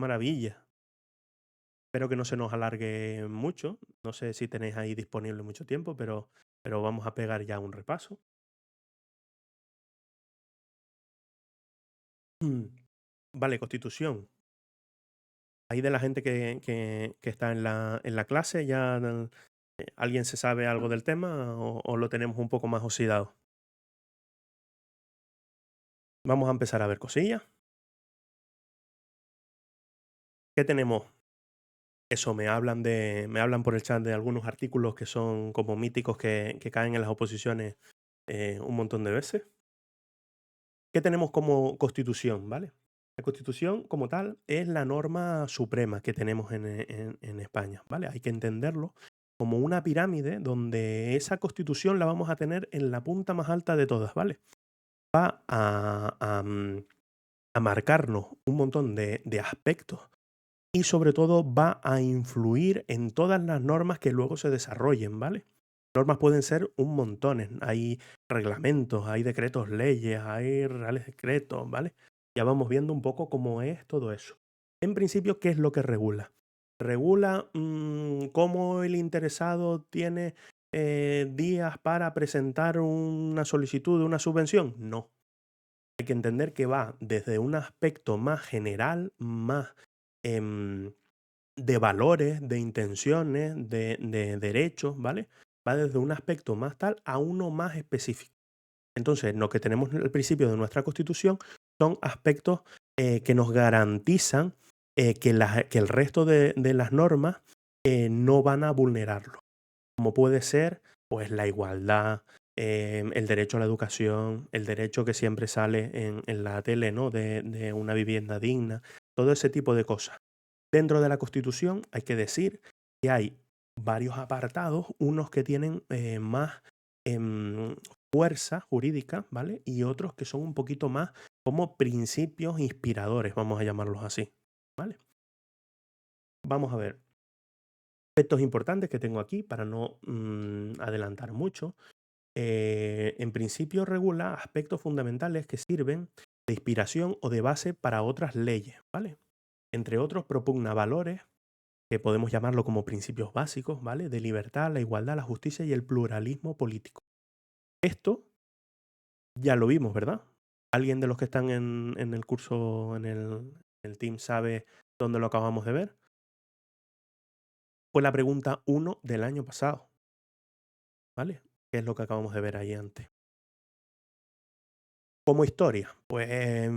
maravilla. Espero que no se nos alargue mucho. No sé si tenéis ahí disponible mucho tiempo, pero vamos a pegar ya un repaso. Mm, Vale, Constitución. Ahí de la gente que está en la clase, ¿ya alguien se sabe algo del tema o lo tenemos un poco más oxidado? Vamos a empezar a ver cosillas. ¿Qué tenemos? Eso, me hablan por el chat de algunos artículos que son como míticos que caen en las oposiciones un montón de veces. ¿Qué tenemos como constitución, vale? La constitución como tal es la norma suprema que tenemos en España, ¿vale? Hay que entenderlo como una pirámide donde esa constitución la vamos a tener en la punta más alta de todas, ¿vale? Va a marcarnos un montón de aspectos y sobre todo va a influir en todas las normas que luego se desarrollen, ¿vale? Normas pueden ser un montón, hay reglamentos, hay decretos leyes, hay reales decretos, ¿vale? Ya vamos viendo un poco cómo es todo eso. En principio, ¿qué es lo que regula? ¿Regula cómo el interesado tiene días para presentar una solicitud de una subvención? No. Hay que entender que va desde un aspecto más general, más em, de valores, de intenciones, de derechos, ¿vale? Va desde un aspecto más tal a uno más específico. Entonces, lo que tenemos al principio de nuestra Constitución son aspectos que nos garantizan que el resto de las normas no van a vulnerarlo, como puede ser pues la igualdad, el derecho a la educación, el derecho que siempre sale en la tele, ¿no? De una vivienda digna, todo ese tipo de cosas. Dentro de la Constitución hay que decir que hay varios apartados, unos que tienen más em, fuerza jurídica, ¿vale? Y otros que son un poquito más como principios inspiradores, vamos a llamarlos así, ¿vale? Vamos a ver aspectos importantes que tengo aquí para no adelantar mucho. En principio regula aspectos fundamentales que sirven de inspiración o de base para otras leyes, ¿vale? Entre otros, propugna valores que podemos llamarlo como principios básicos, ¿vale? De libertad, la igualdad, la justicia y el pluralismo político. Esto ya lo vimos, ¿verdad? ¿Alguien de los que están en el curso, el team, sabe dónde lo acabamos de ver? Fue la pregunta uno del año pasado, ¿vale? ¿Qué es lo que acabamos de ver ahí antes? Como historia, pues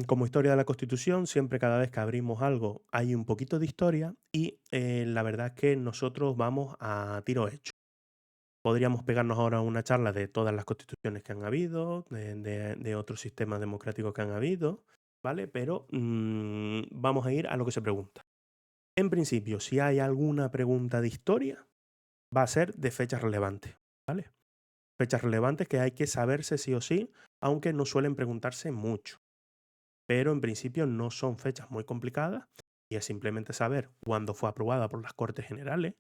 como historia de la Constitución, siempre cada vez que abrimos algo hay un poquito de historia y la verdad es que nosotros vamos a tiro hecho. Podríamos pegarnos ahora a una charla de todas las constituciones que han habido, de otros sistemas democráticos que han habido, ¿vale? Pero vamos a ir a lo que se pregunta. En principio, si hay alguna pregunta de historia, va a ser de fechas relevantes, ¿vale? Fechas relevantes que hay que saberse sí o sí, aunque no suelen preguntarse mucho. Pero en principio no son fechas muy complicadas y es simplemente saber cuándo fue aprobada por las Cortes Generales,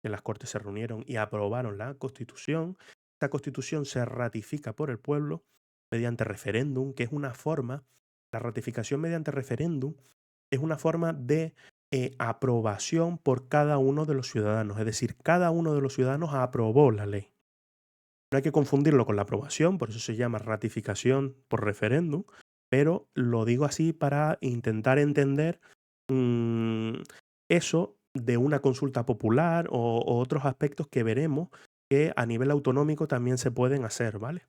que las Cortes se reunieron y aprobaron la Constitución. Esta Constitución se ratifica por el pueblo mediante referéndum, que es una forma, la ratificación mediante referéndum es una forma de aprobación por cada uno de los ciudadanos, es decir, cada uno de los ciudadanos aprobó la ley. No hay que confundirlo con la aprobación, por eso se llama ratificación por referéndum, pero lo digo así para intentar entender mm, eso de una consulta popular o otros aspectos que veremos que a nivel autonómico también se pueden hacer, ¿vale?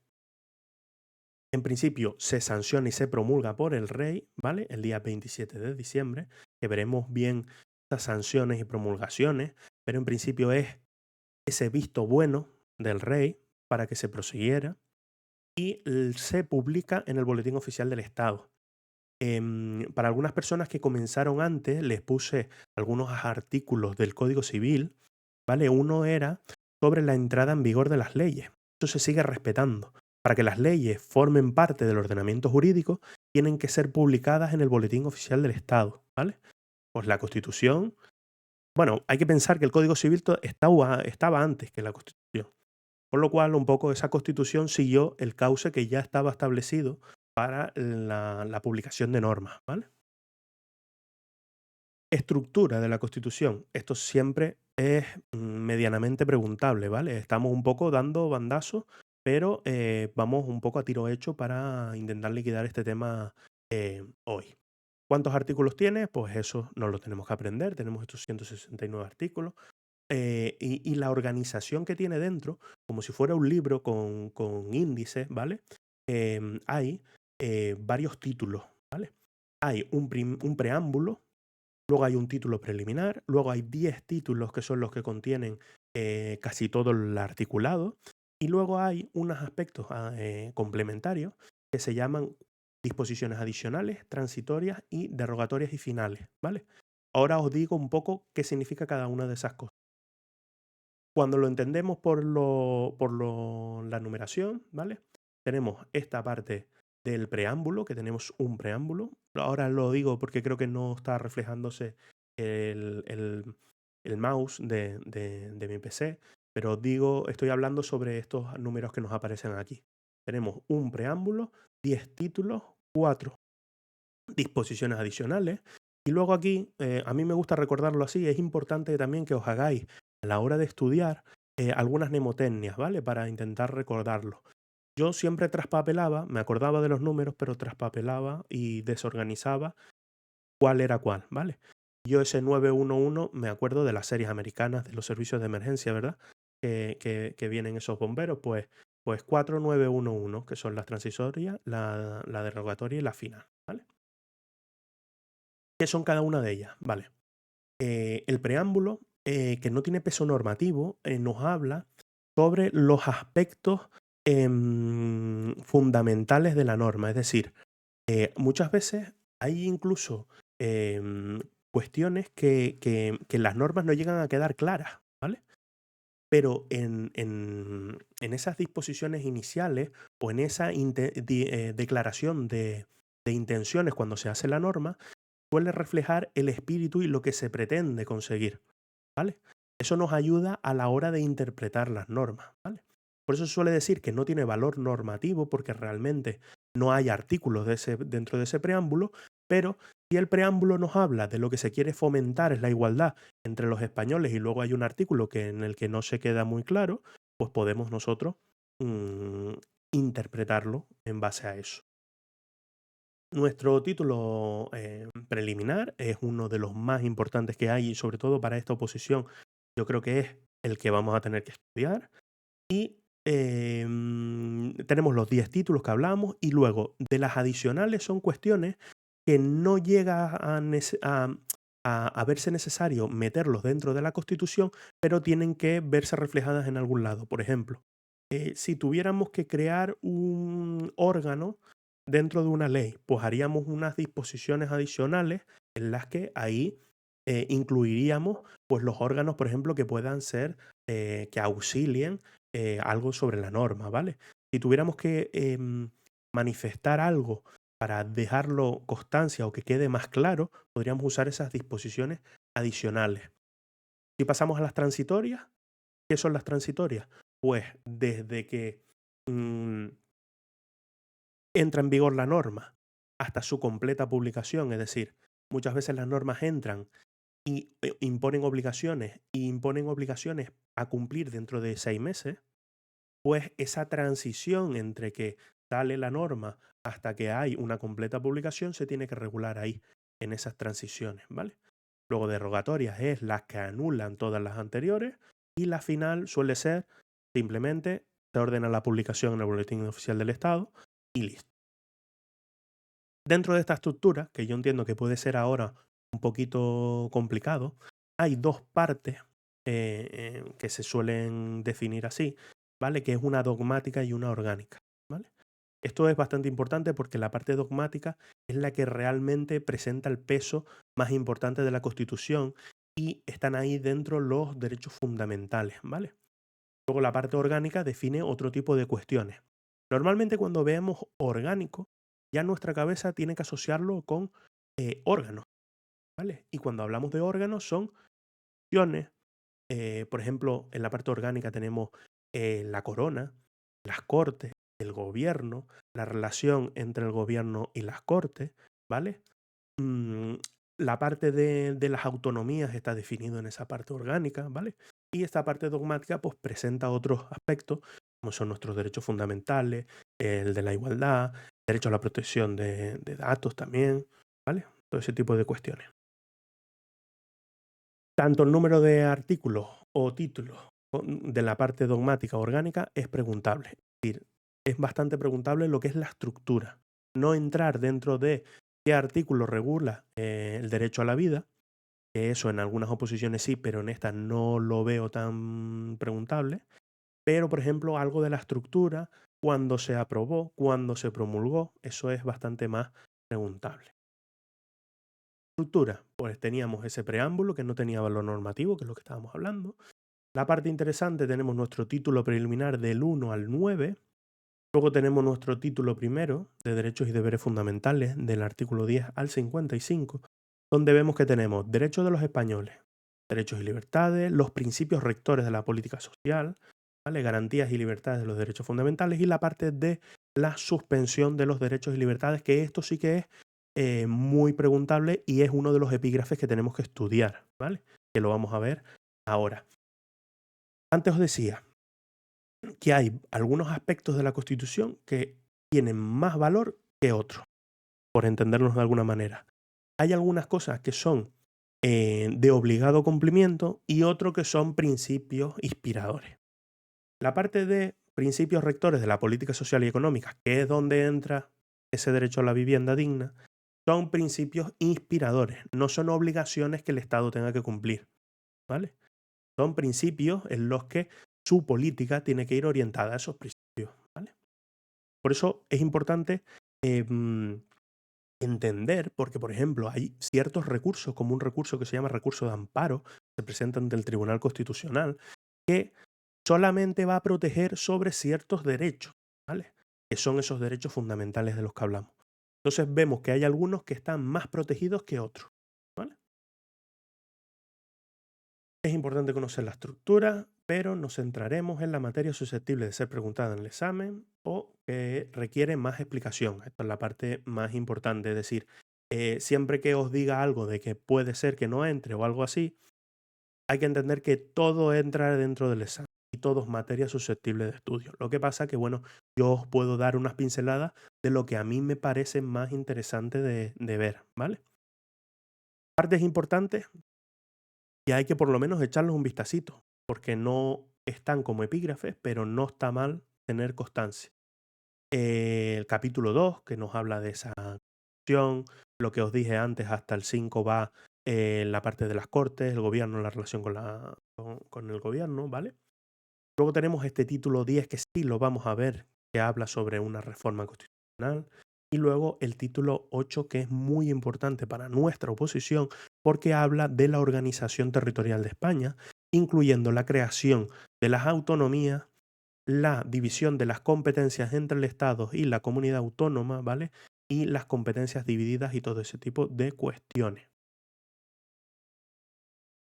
En principio se sanciona y se promulga por el rey, ¿vale? El día 27 de diciembre, que veremos bien estas sanciones y promulgaciones, pero en principio es ese visto bueno del rey para que se prosiguiera y se publica en el Boletín Oficial del Estado. Para algunas personas que comenzaron antes, les puse algunos artículos del Código Civil, ¿vale? Uno era sobre la entrada en vigor de las leyes. Eso se sigue respetando. Para que las leyes formen parte del ordenamiento jurídico, tienen que ser publicadas en el Boletín Oficial del Estado, ¿vale? Pues la Constitución, bueno, hay que pensar que el Código Civil estaba antes que la Constitución. Con lo cual, un poco esa Constitución siguió el cauce que ya estaba establecido para la publicación de normas, ¿vale? Estructura de la Constitución. Esto siempre es medianamente preguntable, ¿vale? Estamos un poco dando bandazos, pero vamos un poco a tiro hecho para intentar liquidar este tema hoy. ¿Cuántos artículos tiene? Pues eso no lo tenemos que aprender. Tenemos estos 169 artículos. Y la organización que tiene dentro, como si fuera un libro con índices, ¿vale? Hay varios títulos, ¿vale? Hay un preámbulo. Luego hay un título preliminar, luego hay 10 títulos que son los que contienen casi todo el articulado, y luego hay unos aspectos complementarios que se llaman disposiciones adicionales, transitorias y derogatorias y finales, ¿vale? Ahora os digo un poco qué significa cada una de esas cosas. Cuando lo entendemos la numeración, ¿vale? Tenemos esta parte del preámbulo, que tenemos un preámbulo. Ahora lo digo porque creo que no está reflejándose el, el- el mouse de mi PC, pero digo, estoy hablando sobre estos números que nos aparecen aquí. Tenemos un preámbulo, 10 títulos, 4 disposiciones adicionales. Y luego aquí, a mí me gusta recordarlo así, es importante también que os hagáis a la hora de estudiar algunas mnemotecnias, ¿vale? Para intentar recordarlo. Yo siempre traspapelaba, me acordaba de los números, pero traspapelaba y desorganizaba cuál era cuál, ¿vale? Yo ese 911 me acuerdo de las series americanas, de los servicios de emergencia, ¿verdad? Que vienen esos bomberos, pues 4911, que son las transitorias, la derogatoria y la final, ¿vale? ¿Qué son cada una de ellas? Vale. El preámbulo, que no tiene peso normativo, nos habla sobre los aspectos fundamentales de la norma. Es decir, muchas veces hay incluso cuestiones que las normas no llegan a quedar claras, ¿vale? Pero en esas disposiciones iniciales o en esa declaración de intenciones cuando se hace la norma, suele reflejar el espíritu y lo que se pretende conseguir, ¿vale? Eso nos ayuda a la hora de interpretar las normas, ¿vale? Por eso se suele decir que no tiene valor normativo porque realmente no hay artículos dentro de ese preámbulo, pero si el preámbulo nos habla de lo que se quiere fomentar es la igualdad entre los españoles y luego hay un artículo en el que no se queda muy claro, pues podemos nosotros mm, interpretarlo en base a eso. Nuestro título preliminar es uno de los más importantes que hay y sobre todo para esta oposición yo creo que es el que vamos a tener que estudiar. Y tenemos los 10 títulos que hablamos y luego de las adicionales son cuestiones que no llega a verse necesario meterlos dentro de la Constitución, pero tienen que verse reflejadas en algún lado. Por ejemplo, si tuviéramos que crear un órgano dentro de una ley, pues haríamos unas disposiciones adicionales en las que ahí incluiríamos pues los órganos, por ejemplo, que puedan ser, que auxilien algo sobre la norma, ¿vale? Si tuviéramos que manifestar algo para dejarlo constancia o que quede más claro, podríamos usar esas disposiciones adicionales. Si pasamos a las transitorias, ¿qué son las transitorias? Pues desde que mm, entra en vigor la norma hasta su completa publicación, es decir, muchas veces las normas entran y imponen obligaciones a cumplir dentro de 6 meses, pues esa transición entre que sale la norma hasta que hay una completa publicación se tiene que regular ahí, en esas transiciones, ¿vale? Luego derogatorias es las que anulan todas las anteriores y la final suele ser simplemente se ordena la publicación en el Boletín Oficial del Estado y listo. Dentro de esta estructura, que yo entiendo que puede ser ahora un poquito complicado, hay dos partes que se suelen definir así, ¿vale? Que es una dogmática y una orgánica, ¿vale? Esto es bastante importante porque la parte dogmática es la que realmente presenta el peso más importante de la Constitución y están ahí dentro los derechos fundamentales, ¿vale? Luego la parte orgánica define otro tipo de cuestiones. Normalmente cuando veamos orgánico, ya nuestra cabeza tiene que asociarlo con órganos, ¿vale? Y cuando hablamos de órganos son cuestiones, por ejemplo, en la parte orgánica tenemos la corona, las cortes, el gobierno, la relación entre el gobierno y las cortes, ¿vale? Mm, La parte de las autonomías está definido en esa parte orgánica, ¿vale? Y esta parte dogmática pues presenta otros aspectos, como son nuestros derechos fundamentales, el de la igualdad, derecho a la protección de datos también, ¿vale? Todo ese tipo de cuestiones. Tanto el número de artículos o títulos de la parte dogmática orgánica es preguntable. Es decir, es bastante preguntable lo que es la estructura. No entrar dentro de qué artículo regula el derecho a la vida, que eso en algunas oposiciones sí, pero en esta no lo veo tan preguntable. Pero, por ejemplo, algo de la estructura, cuándo se aprobó, cuándo se promulgó, eso es bastante más preguntable. Estructura, pues teníamos ese preámbulo que no tenía valor normativo, que es lo que estábamos hablando. La parte interesante, tenemos nuestro título preliminar del 1 al 9. Luego tenemos nuestro título primero de Derechos y Deberes Fundamentales del artículo 10 al 55, donde vemos que tenemos derechos de los españoles, derechos y libertades, los principios rectores de la política social, ¿vale? Garantías y libertades de los derechos fundamentales y la parte de la suspensión de los derechos y libertades, que esto sí que es muy preguntable y es uno de los epígrafes que tenemos que estudiar, ¿vale? Que lo vamos a ver ahora. Antes os decía que hay algunos aspectos de la Constitución que tienen más valor que otros, por entendernos de alguna manera. Hay algunas cosas que son de obligado cumplimiento y otros que son principios inspiradores. La parte de principios rectores de la política social y económica, que es donde entra ese derecho a la vivienda digna, son principios inspiradores, no son obligaciones que el Estado tenga que cumplir, ¿vale? Son principios en los que su política tiene que ir orientada a esos principios, ¿vale? Por eso es importante entender, porque por ejemplo hay ciertos recursos, como un recurso que se llama recurso de amparo, que se presenta ante el Tribunal Constitucional, que solamente va a proteger sobre ciertos derechos, ¿vale? Que son esos derechos fundamentales de los que hablamos. Entonces vemos que hay algunos que están más protegidos que otros, ¿vale? Es importante conocer la estructura, pero nos centraremos en la materia susceptible de ser preguntada en el examen o que requiere más explicación. Esta es la parte más importante, es decir, siempre que os diga algo de que puede ser que no entre o algo así, hay que entender que todo entra dentro del examen y todo es materia susceptible de estudio. Lo que pasa que, bueno, yo os puedo dar unas pinceladas de lo que a mí me parece más interesante de ver, ¿vale? Partes importantes y hay que por lo menos echarles un vistacito, porque no están como epígrafes, pero no está mal tener constancia. El capítulo 2 que nos habla de esa cuestión, lo que os dije antes, hasta el 5 va la parte de las cortes, el gobierno, la relación con el gobierno, ¿vale? Luego tenemos este título 10 que sí lo vamos a ver, que habla sobre una reforma constitucional. Y luego el título 8 que es muy importante para nuestra oposición porque habla de la organización territorial de España, incluyendo la creación de las autonomías, la división de las competencias entre el Estado y la comunidad autónoma, ¿vale? Y las competencias divididas y todo ese tipo de cuestiones.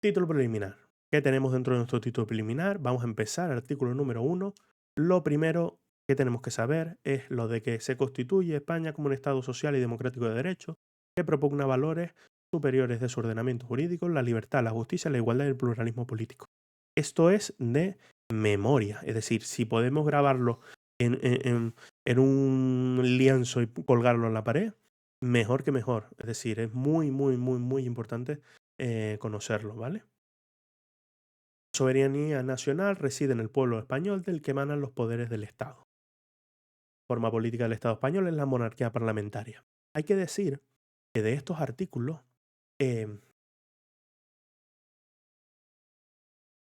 Título preliminar. ¿Qué tenemos dentro de nuestro título preliminar? Vamos a empezar, artículo número 1. Lo primero que tenemos que saber es lo de que se constituye España como un Estado social y democrático de derecho que propugna valores superiores de su ordenamiento jurídico, la libertad, la justicia, la igualdad y el pluralismo político. Esto es de memoria, es decir, si podemos grabarlo en un lienzo y colgarlo en la pared, mejor que mejor. Es decir, es muy, muy, muy, muy importante conocerlo, ¿vale? La soberanía nacional reside en el pueblo español del que emanan los poderes del Estado. La forma política del Estado español es la monarquía parlamentaria. Hay que decir que de estos artículos, eh,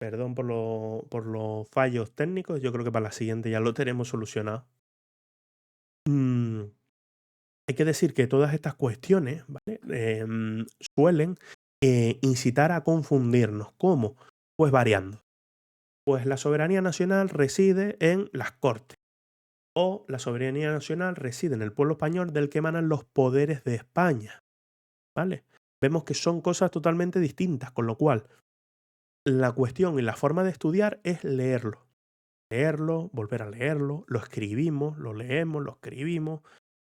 perdón por los fallos técnicos, yo creo que para la siguiente ya lo tenemos solucionado. Mm, hay que decir que todas estas cuestiones, ¿vale? Suelen incitar a confundirnos. ¿Cómo? Pues variando. Pues la soberanía nacional reside en las Cortes o la soberanía nacional reside en el pueblo español del que emanan los poderes de España, ¿vale? Vemos que son cosas totalmente distintas, con lo cual la cuestión y la forma de estudiar es leerlo. Leerlo, volver a leerlo, lo escribimos, lo leemos, lo escribimos,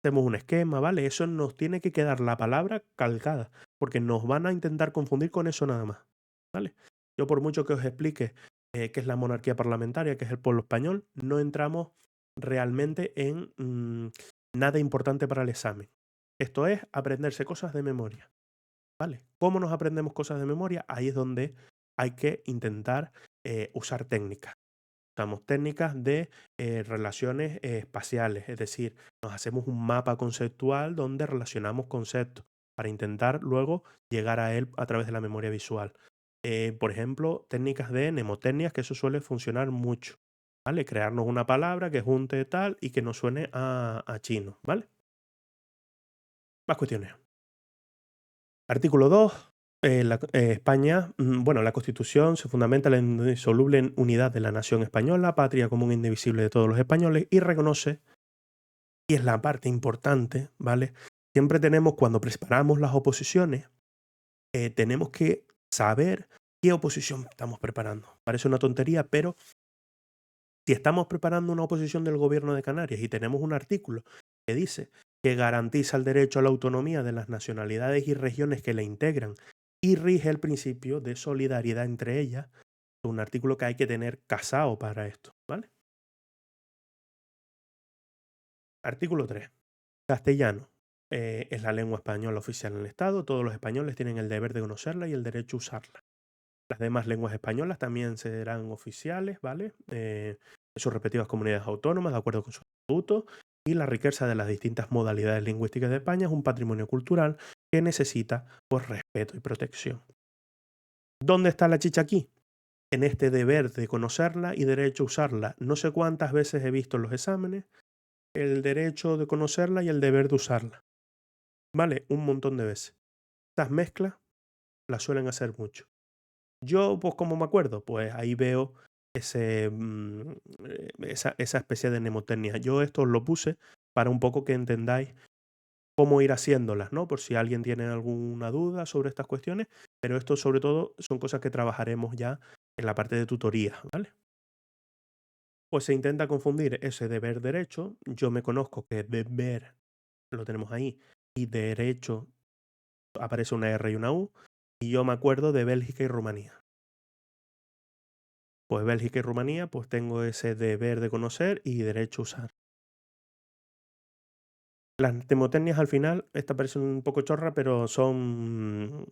hacemos un esquema, ¿vale? Eso nos tiene que quedar la palabra calcada. porque nos van a intentar confundir con eso nada más, ¿vale? Yo por mucho que os explique qué es la monarquía parlamentaria, qué es el pueblo español, no entramos realmente en nada importante para el examen. Esto es aprenderse cosas de memoria, ¿vale? ¿Cómo nos aprendemos cosas de memoria? Ahí es donde hay que intentar usar técnicas. Usamos técnicas de relaciones espaciales, es decir, nos hacemos un mapa conceptual donde relacionamos conceptos para intentar luego llegar a él a través de la memoria visual. Por ejemplo, técnicas de mnemotecnias, que eso suele funcionar mucho, ¿vale? Crearnos una palabra que junte tal y que nos suene a chino, ¿vale? Más cuestiones. Artículo 2. España, bueno, la Constitución se fundamenta en la indisoluble unidad de la nación española, patria común e indivisible de todos los españoles, y reconoce, y es la parte importante, ¿vale? Siempre tenemos, cuando preparamos las oposiciones, tenemos que saber qué oposición estamos preparando. Parece una tontería, pero si estamos preparando una oposición del gobierno de Canarias y tenemos un artículo que dice que garantiza el derecho a la autonomía de las nacionalidades y regiones que la integran y rige el principio de solidaridad entre ellas, es un artículo que hay que tener casado para esto, ¿vale? Artículo 3. Castellano. Es la lengua española oficial en el Estado. Todos los españoles tienen el deber de conocerla y el derecho a usarla. Las demás lenguas españolas también serán oficiales, ¿vale? En sus respectivas comunidades autónomas, de acuerdo con su estatuto, y la riqueza de las distintas modalidades lingüísticas de España es un patrimonio cultural que necesita, pues, respeto y protección. ¿Dónde está la chicha aquí? En este deber de conocerla y derecho a usarla. No sé cuántas veces he visto en los exámenes el derecho de conocerla y el deber de usarla. ¿Vale? Un montón de veces. Estas mezclas las suelen hacer mucho. Yo, pues, ¿cómo me acuerdo? Pues ahí veo esa especie de mnemotecnia. Yo esto os lo puse para un poco que entendáis cómo ir haciéndolas, ¿no? Por si alguien tiene alguna duda sobre estas cuestiones, pero esto sobre todo son cosas que trabajaremos ya en la parte de tutoría, ¿vale? Pues se intenta confundir ese deber derecho. Yo me conozco que deber lo tenemos ahí y derecho aparece una R y una U. Y yo me acuerdo de Bélgica y Rumanía. Pues Bélgica y Rumanía, pues tengo ese deber de conocer y derecho a usar. Las mnemotecnias al final, esta parece un poco chorra, pero son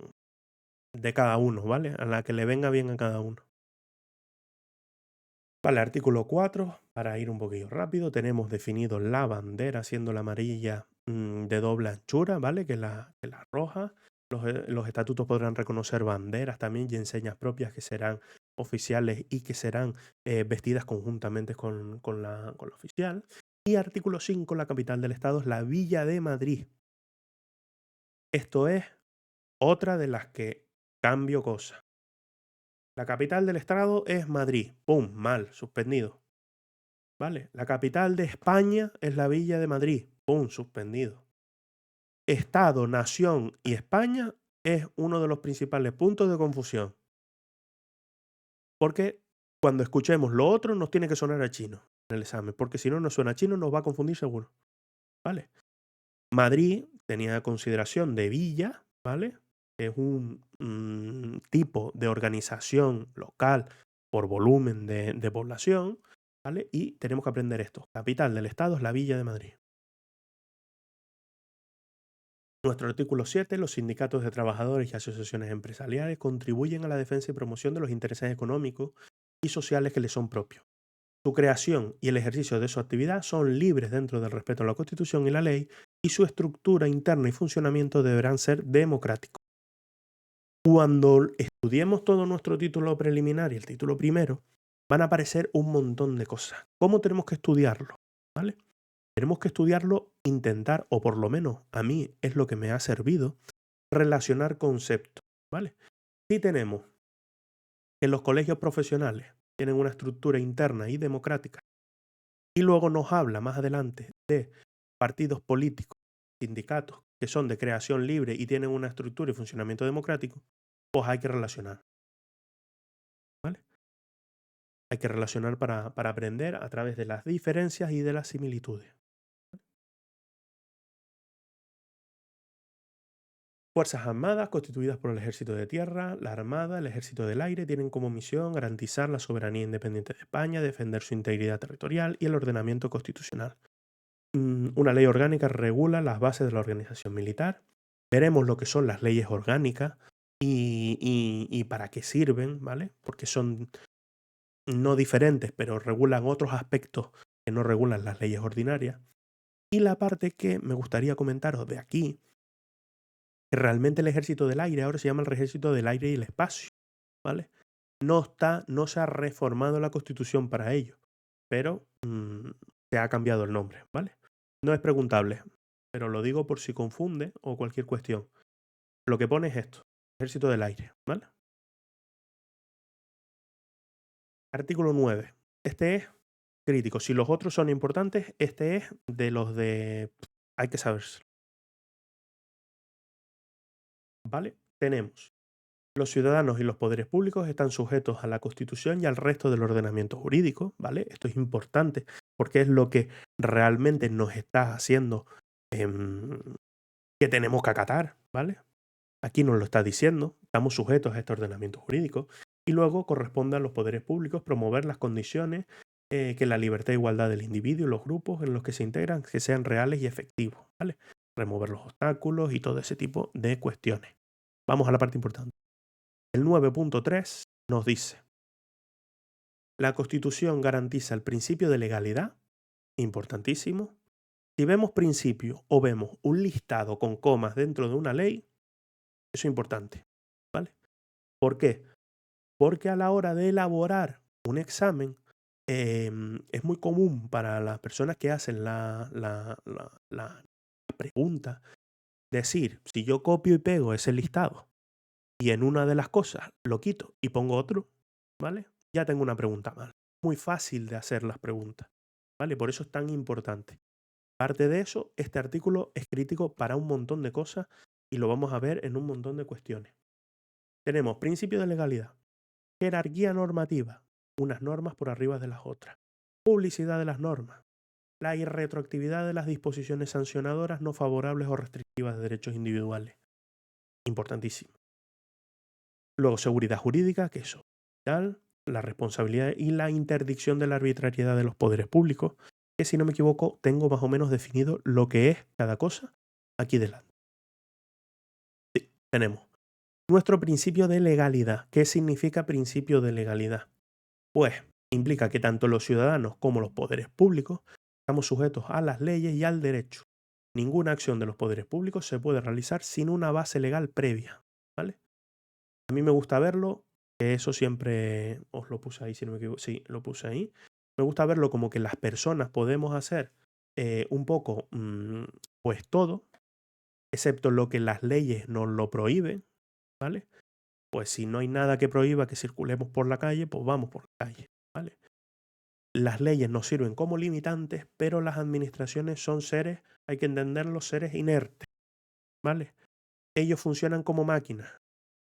de cada uno, ¿vale? A la que le venga bien a cada uno. Vale, artículo 4, para ir un poquillo rápido, tenemos definido la bandera siendo la amarilla de doble anchura, ¿vale? Que la roja. Los estatutos podrán reconocer banderas también y enseñas propias que serán oficiales y que serán vestidas conjuntamente con la oficial. Y artículo 5, la capital del estado es la Villa de Madrid. Esto es otra de las que cambio cosas. La capital del estado es Madrid. ¡Pum! Mal, suspendido. ¿Vale? La capital de España es la Villa de Madrid. ¡Pum! Suspendido. Estado, nación y España es uno de los principales puntos de confusión. Porque cuando escuchemos lo otro nos tiene que sonar a chino en el examen. Porque si no nos suena a chino nos va a confundir seguro. ¿Vale? Madrid tenía consideración de villa, ¿vale? Es un tipo de organización local por volumen de población, ¿vale? Y tenemos que aprender esto. Capital del estado es la Villa de Madrid. Nuestro artículo 7, los sindicatos de trabajadores y asociaciones empresariales contribuyen a la defensa y promoción de los intereses económicos y sociales que les son propios. Su creación y el ejercicio de su actividad son libres dentro del respeto a la Constitución y la ley, y su estructura interna y funcionamiento deberán ser democráticos. Cuando estudiemos todo nuestro título preliminar y el título primero, van a aparecer un montón de cosas. ¿Cómo tenemos que estudiarlo? ¿Vale? Tenemos que estudiarlo, intentar, o por lo menos a mí es lo que me ha servido, relacionar conceptos, ¿vale? Si tenemos que los colegios profesionales tienen una estructura interna y democrática, y luego nos habla más adelante de partidos políticos, sindicatos, que son de creación libre y tienen una estructura y funcionamiento democrático, pues hay que relacionar, ¿vale? Hay que relacionar para aprender a través de las diferencias y de las similitudes. Fuerzas armadas constituidas por el ejército de tierra, la armada, el ejército del aire tienen como misión garantizar la soberanía independiente de España, defender su integridad territorial y el ordenamiento constitucional. Una ley orgánica regula las bases de la organización militar. Veremos lo que son las leyes orgánicas y para qué sirven, ¿vale? Porque son no diferentes, pero regulan otros aspectos que no regulan las leyes ordinarias. Y la parte que me gustaría comentaros de aquí, que realmente el ejército del aire ahora se llama el ejército del aire y el espacio, ¿vale? No se ha reformado la constitución para ello, pero se ha cambiado el nombre, ¿vale? No es preguntable, pero lo digo por si confunde o cualquier cuestión. Lo que pone es esto, ejército del aire, ¿vale? Artículo 9. Este es crítico. Si los otros son importantes, este es de los de... Hay que saberse, ¿vale? Tenemos: los ciudadanos y los poderes públicos están sujetos a la Constitución y al resto del ordenamiento jurídico, ¿vale? Esto es importante porque es lo que realmente nos está haciendo que tenemos que acatar, ¿vale? Aquí nos lo está diciendo, estamos sujetos a este ordenamiento jurídico y luego corresponde a los poderes públicos promover las condiciones que la libertad e igualdad del individuo y los grupos en los que se integran que sean reales y efectivos, ¿vale? Remover los obstáculos y todo ese tipo de cuestiones. Vamos a la parte importante. El 9.3 nos dice: la Constitución garantiza el principio de legalidad, importantísimo. Si vemos principio o vemos un listado con comas dentro de una ley, eso es importante, ¿vale? ¿Por qué? Porque a la hora de elaborar un examen, es muy común para las personas que hacen la pregunta decir, si yo copio y pego ese listado y en una de las cosas lo quito y pongo otro, ¿vale? Ya tengo una pregunta mal. Muy fácil de hacer las preguntas, ¿vale? Por eso es tan importante. Aparte de eso, este artículo es crítico para un montón de cosas y lo vamos a ver en un montón de cuestiones. Tenemos principio de legalidad, jerarquía normativa, unas normas por arriba de las otras, publicidad de las normas, la irretroactividad de las disposiciones sancionadoras no favorables o restrictivas de derechos individuales. Importantísimo. Luego, seguridad jurídica, que eso, tal, la responsabilidad y la interdicción de la arbitrariedad de los poderes públicos, que si no me equivoco, tengo más o menos definido lo que es cada cosa aquí delante. Sí, tenemos nuestro principio de legalidad. ¿Qué significa principio de legalidad? Pues implica que tanto los ciudadanos como los poderes públicos estamos sujetos a las leyes y al derecho. Ninguna acción de los poderes públicos se puede realizar sin una base legal previa, ¿vale? A mí me gusta verlo, que eso siempre os lo puse ahí, si no me equivoco. Sí, lo puse ahí. Me gusta verlo como que las personas podemos hacer un poco, pues todo, excepto lo que las leyes nos lo prohíben, ¿vale? Pues si no hay nada que prohíba que circulemos por la calle, pues vamos por la calle, ¿vale? Las leyes nos sirven como limitantes, pero las administraciones son seres, hay que entenderlos, seres inertes, ¿vale? Ellos funcionan como máquinas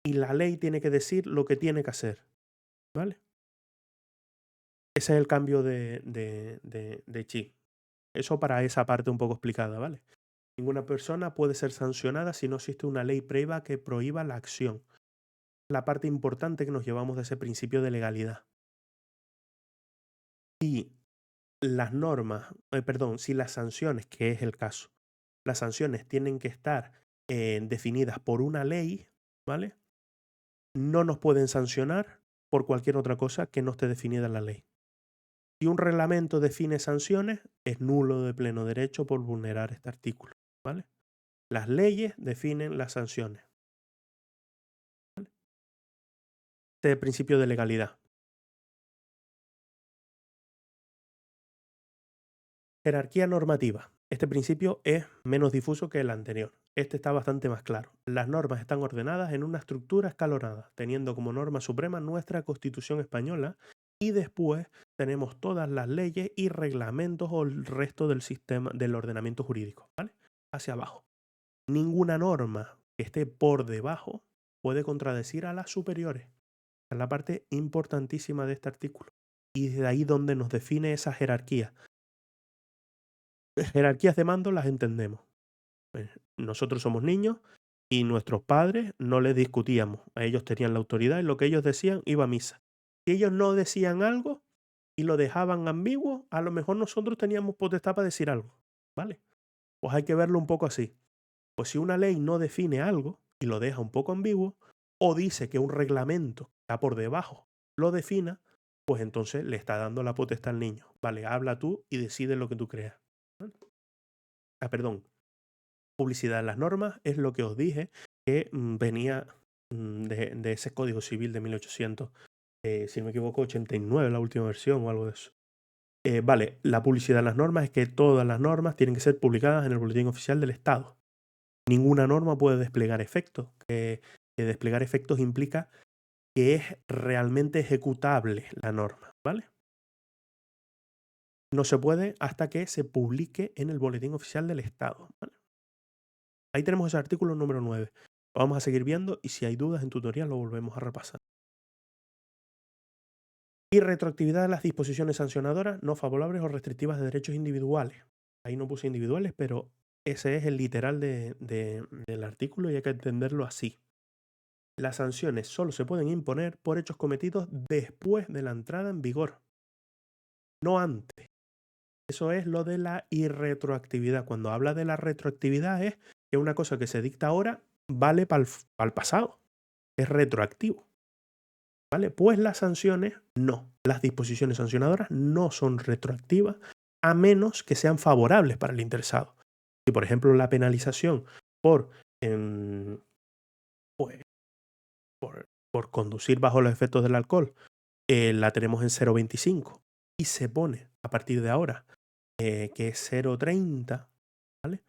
y la ley tiene que decir lo que tiene que hacer, ¿vale? Ese es el cambio de chip. Eso para esa parte un poco explicada, ¿vale? Ninguna persona puede ser sancionada si no existe una ley previa que prohíba la acción. La parte importante que nos llevamos de ese principio de legalidad. Y las normas, perdón, si las sanciones, que es el caso, las sanciones tienen que estar definidas por una ley, ¿vale? No nos pueden sancionar por cualquier otra cosa que no esté definida en la ley. Si un reglamento define sanciones, es nulo de pleno derecho por vulnerar este artículo, ¿vale? Las leyes definen las sanciones, ¿vale? Este es el principio de legalidad. Jerarquía normativa. Este principio es menos difuso que el anterior. Este está bastante más claro. Las normas están ordenadas en una estructura escalonada, teniendo como norma suprema nuestra Constitución española y después tenemos todas las leyes y reglamentos o el resto del sistema del ordenamiento jurídico, ¿vale? Hacia abajo. Ninguna norma que esté por debajo puede contradecir a las superiores. Esa es la parte importantísima de este artículo. Y de ahí donde nos define esa jerarquía. Jerarquías de mando las entendemos. Nosotros somos niños y nuestros padres no les discutíamos. Ellos tenían la autoridad y lo que ellos decían iba a misa. Si ellos no decían algo y lo dejaban ambiguo, a lo mejor nosotros teníamos potestad para decir algo, ¿vale? Pues hay que verlo un poco así. Pues si una ley no define algo y lo deja un poco ambiguo, o dice que un reglamento está por debajo lo defina, pues entonces le está dando la potestad al niño. Vale, habla tú y decide lo que tú creas. ¿Vale? Ah, perdón. Publicidad en las normas es lo que os dije que venía de ese Código Civil de 1800, si no me equivoco, 89, la última versión o algo de eso. Vale, la publicidad en las normas es que todas las normas tienen que ser publicadas en el Boletín Oficial del Estado. Ninguna norma puede desplegar efectos. Que desplegar efectos implica que es realmente ejecutable la norma, ¿vale? No se puede hasta que se publique en el Boletín Oficial del Estado, ¿vale? Ahí tenemos ese artículo número 9. Lo vamos a seguir viendo y si hay dudas en tutorial lo volvemos a repasar. Y retroactividad de las disposiciones sancionadoras no favorables o restrictivas de derechos individuales. Ahí no puse individuales, pero ese es el literal del artículo y hay que entenderlo así. Las sanciones solo se pueden imponer por hechos cometidos después de la entrada en vigor, no antes. Eso es lo de la irretroactividad. Cuando habla de la retroactividad es que una cosa que se dicta ahora vale para el pasado. Es retroactivo. ¿Vale? Pues las sanciones no. Las disposiciones sancionadoras no son retroactivas a menos que sean favorables para el interesado. Si, por ejemplo, la penalización por, pues, por conducir bajo los efectos del alcohol la tenemos en 0,25 y se pone a partir de ahora que es 0,30, ¿vale?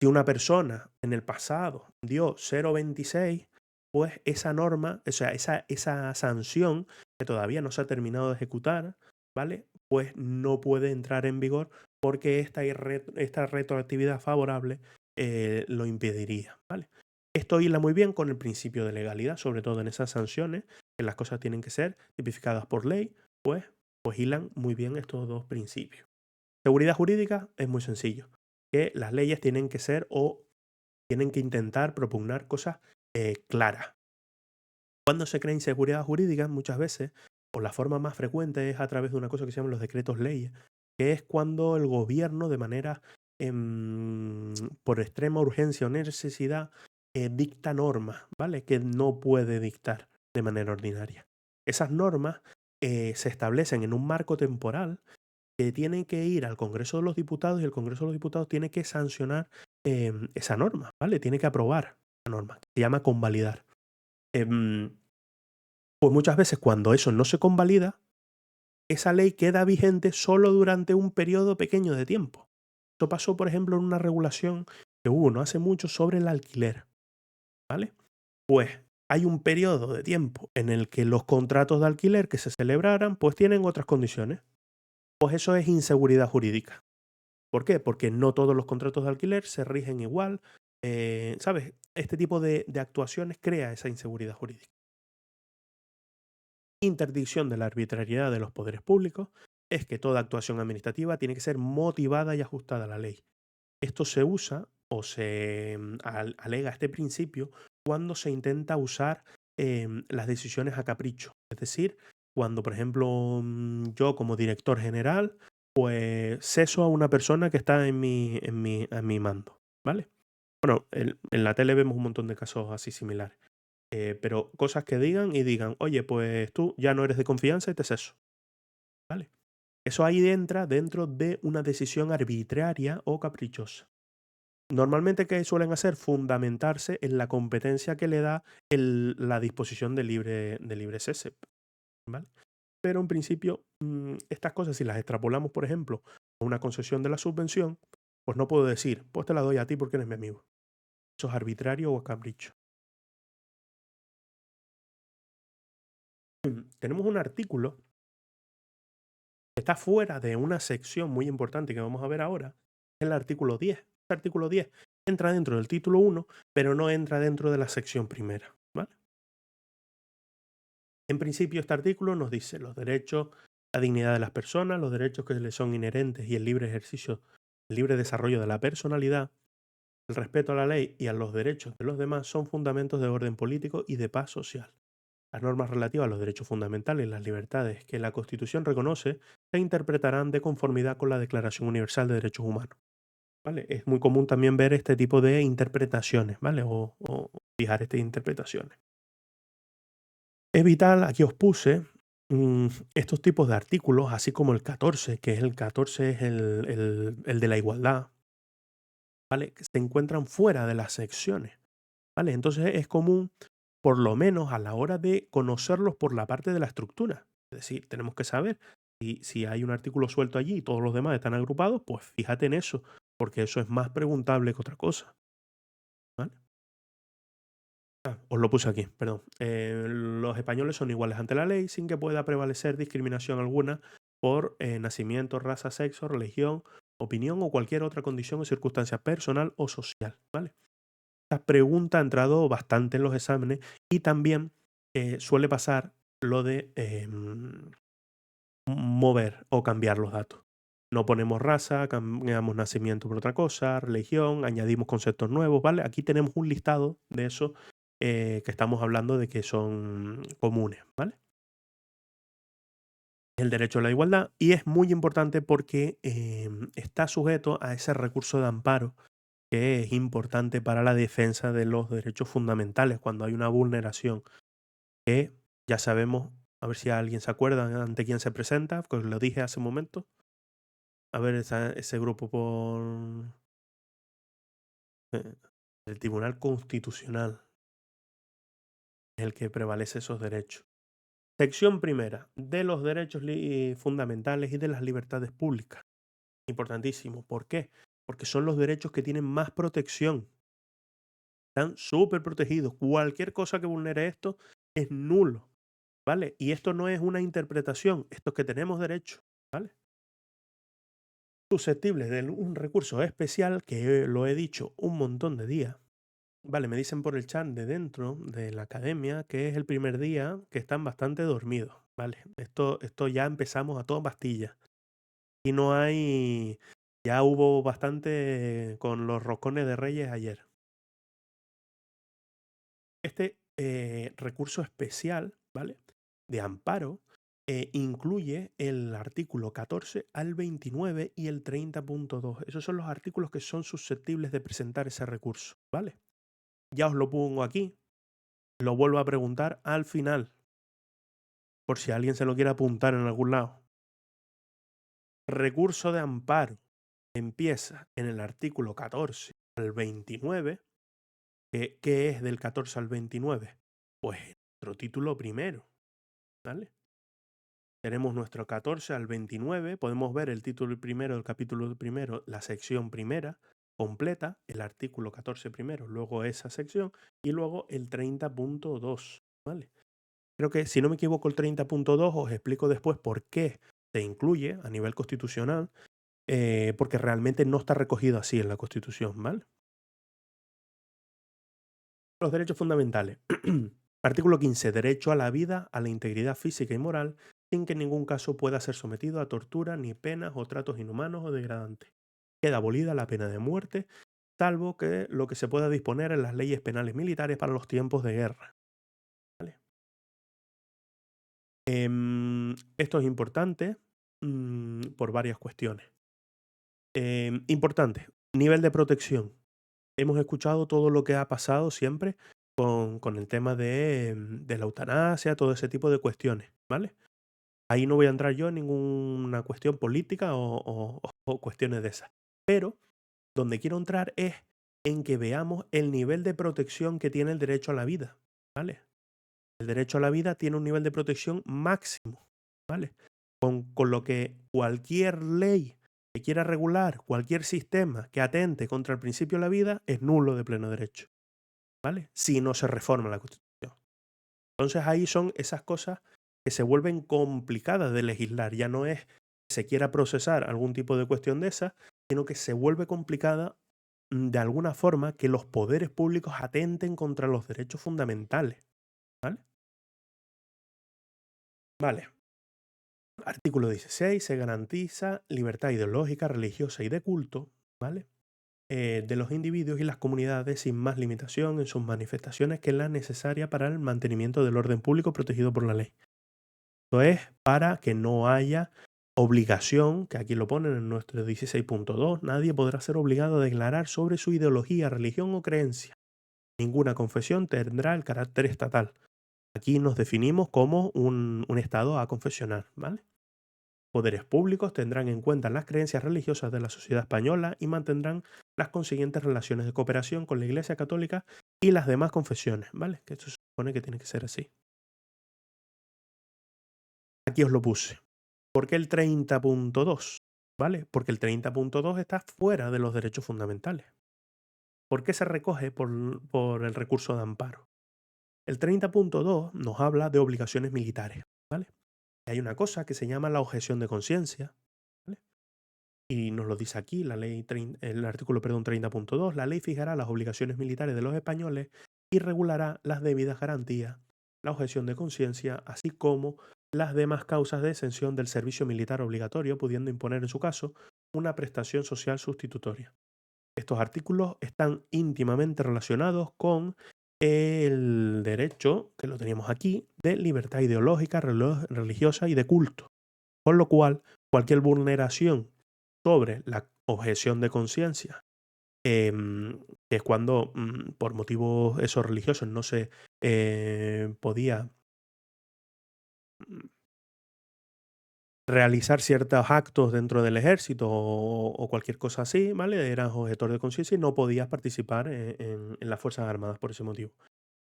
Si una persona en el pasado dio 0,26, pues esa norma, o sea, esa sanción que todavía no se ha terminado de ejecutar, ¿vale? Pues no puede entrar en vigor porque esta retroactividad favorable lo impediría, ¿vale? Esto hila muy bien con el principio de legalidad, sobre todo en esas sanciones, que las cosas tienen que ser tipificadas por ley, pues hilan muy bien estos dos principios. Seguridad jurídica es muy sencillo, que las leyes tienen que ser o tienen que intentar propugnar cosas claras. Cuando se crea inseguridad jurídica, muchas veces, o la forma más frecuente es a través de una cosa que se llaman los decretos leyes, que es cuando el gobierno, de manera por extrema urgencia o necesidad, dicta normas, ¿vale? Que no puede dictar de manera ordinaria. Esas normas se establecen en un marco temporal que tienen que ir al Congreso de los Diputados y el Congreso de los Diputados tiene que sancionar esa norma, ¿vale? Tiene que aprobar esa norma, se llama convalidar. Pues muchas veces cuando eso no se convalida, esa ley queda vigente solo durante un periodo pequeño de tiempo. Esto pasó, por ejemplo, en una regulación que hubo no hace mucho sobre el alquiler, ¿vale? Pues hay un periodo de tiempo en el que los contratos de alquiler que se celebraran, pues tienen otras condiciones. Pues eso es inseguridad jurídica. ¿Por qué? Porque no todos los contratos de alquiler se rigen igual. ¿Sabes? Este tipo de actuaciones crea esa inseguridad jurídica. Interdicción de la arbitrariedad de los poderes públicos es que toda actuación administrativa tiene que ser motivada y ajustada a la ley. Esto se usa o se alega este principio cuando se intenta usar las decisiones a capricho. Es decir, cuando, por ejemplo, yo como director general, pues ceso a una persona que está a mi mando, ¿vale? Bueno, en la tele vemos un montón de casos así similares. Pero cosas que digan y digan, oye, pues tú ya no eres de confianza y te ceso, ¿vale? Eso ahí entra dentro de una decisión arbitraria o caprichosa. Normalmente, ¿qué suelen hacer? Fundamentarse en la competencia que le da la disposición de libre cese, ¿vale? Pero en principio, estas cosas, si las extrapolamos, por ejemplo, a una concesión de la subvención, pues no puedo decir, pues te la doy a ti porque eres mi amigo. Eso es arbitrario o capricho. Tenemos un artículo que está fuera de una sección muy importante que vamos a ver ahora, es el artículo 10. Este artículo 10 entra dentro del título 1, pero no entra dentro de la sección primera, ¿vale? En principio, este artículo nos dice los derechos, la dignidad de las personas, los derechos que les son inherentes y el libre ejercicio, el libre desarrollo de la personalidad, El respeto a la ley y a los derechos de los demás son fundamentos de orden político y de paz social. Las normas relativas a los derechos fundamentales y las libertades que la Constitución reconoce se interpretarán de conformidad con la Declaración Universal de Derechos Humanos. ¿Vale? Es muy común también ver este tipo de interpretaciones, ¿vale? O fijar estas interpretaciones. Es vital, aquí os puse estos tipos de artículos, así como el 14, que es el 14 es el de la igualdad, ¿vale? Que se encuentran fuera de las secciones, ¿vale? Entonces es común, por lo menos a la hora de conocerlos por la parte de la estructura. Es decir, tenemos que saber si hay un artículo suelto allí y todos los demás están agrupados, pues fíjate en eso, porque eso es más preguntable que otra cosa, ¿vale? Os lo puse aquí, perdón. Los españoles son iguales ante la ley sin que pueda prevalecer discriminación alguna por nacimiento, raza, sexo, religión, opinión o cualquier otra condición o circunstancia personal o social, ¿vale? Esta pregunta ha entrado bastante en los exámenes y también suele pasar lo de mover o cambiar los datos. No ponemos raza, cambiamos nacimiento por otra cosa, religión, añadimos conceptos nuevos, ¿vale? Aquí tenemos un listado de eso que estamos hablando de que son comunes, ¿vale? El derecho a la igualdad y es muy importante porque está sujeto a ese recurso de amparo que es importante para la defensa de los derechos fundamentales cuando hay una vulneración que ya sabemos, a ver si alguien se acuerda ante quién se presenta, pues lo dije hace un momento. A ver, ese grupo por el Tribunal Constitucional es el que prevalece esos derechos. Sección primera, de los derechos fundamentales y de las libertades públicas. Importantísimo. ¿Por qué? Porque son los derechos que tienen más protección. Están súper protegidos. Cualquier cosa que vulnere esto es nulo, ¿vale? Y esto no es una interpretación, esto es que tenemos derecho, ¿vale? Susceptibles de un recurso especial, que lo he dicho un montón de días. Vale, me dicen por el chat de dentro de la academia que es el primer día que están bastante dormidos. Vale, esto ya empezamos a toda pastilla. Y no hay. Ya hubo bastante con los roscones de Reyes ayer. Este recurso especial, ¿vale? De amparo incluye el artículo 14 al 29 y el 30.2. Esos son los artículos que son susceptibles de presentar ese recurso, ¿vale? Ya os lo pongo aquí. Lo vuelvo a preguntar al final, por si alguien se lo quiere apuntar en algún lado. Recurso de amparo empieza en el artículo 14 al 29. ¿Qué es del 14 al 29? Pues nuestro título primero, ¿vale? Tenemos nuestro 14 al 29, podemos ver el título primero del capítulo primero, la sección primera completa, el artículo 14 primero, luego esa sección y luego el 30.2, ¿vale? Creo que, si no me equivoco, el 30.2 os explico después por qué se incluye a nivel constitucional, porque realmente no está recogido así en la Constitución, ¿vale? Los derechos fundamentales. Artículo 15. Derecho a la vida, a la integridad física y moral, sin que en ningún caso pueda ser sometido a tortura, ni penas o tratos inhumanos o degradantes. Queda abolida la pena de muerte, salvo que lo que se pueda disponer en las leyes penales militares para los tiempos de guerra. ¿Vale? Esto es importante por varias cuestiones. Importante, nivel de protección. Hemos escuchado todo lo que ha pasado siempre con el tema de la eutanasia, todo ese tipo de cuestiones, ¿vale? Ahí no voy a entrar yo en ninguna cuestión política o cuestiones de esas. Pero donde quiero entrar es en que veamos el nivel de protección que tiene el derecho a la vida, ¿vale? El derecho a la vida tiene un nivel de protección máximo, ¿vale? Con lo que cualquier ley que quiera regular, cualquier sistema que atente contra el principio de la vida es nulo de pleno derecho, ¿vale? Si no se reforma la Constitución. Entonces ahí son esas cosas que se vuelven complicadas de legislar. Ya no es que se quiera procesar algún tipo de cuestión de esa, sino que se vuelve complicada de alguna forma que los poderes públicos atenten contra los derechos fundamentales, ¿vale? Vale. Artículo 16. Se garantiza libertad ideológica, religiosa y de culto, ¿vale? de los individuos y las comunidades sin más limitación en sus manifestaciones que la necesaria para el mantenimiento del orden público protegido por la ley. Esto es para que no haya obligación, que aquí lo ponen en nuestro 16.2, nadie podrá ser obligado a declarar sobre su ideología, religión o creencia. Ninguna confesión tendrá el carácter estatal. Aquí nos definimos como un estado aconfesional, ¿vale? Poderes públicos tendrán en cuenta las creencias religiosas de la sociedad española y mantendrán las consiguientes relaciones de cooperación con la Iglesia Católica y las demás confesiones, ¿vale? Que esto se supone que tiene que ser así. Aquí os lo puse. ¿Por qué el 30.2? ¿Vale? Porque el 30.2 está fuera de los derechos fundamentales. ¿Por qué se recoge por el recurso de amparo? El 30.2 nos habla de obligaciones militares, ¿vale? Hay una cosa que se llama la objeción de conciencia, ¿vale? Y nos lo dice aquí el artículo 30.2. La ley fijará las obligaciones militares de los españoles y regulará las debidas garantías, la objeción de conciencia, así como las demás causas de exención del servicio militar obligatorio, pudiendo imponer en su caso una prestación social sustitutoria. Estos artículos están íntimamente relacionados con el derecho, que lo teníamos aquí, de libertad ideológica, religiosa y de culto. Con lo cual, cualquier vulneración sobre la objeción de conciencia, que es cuando por motivos esos religiosos no se podía mm, realizar ciertos actos dentro del ejército o cualquier cosa así, ¿vale? Eras objetor de conciencia y no podías participar en las Fuerzas Armadas por ese motivo.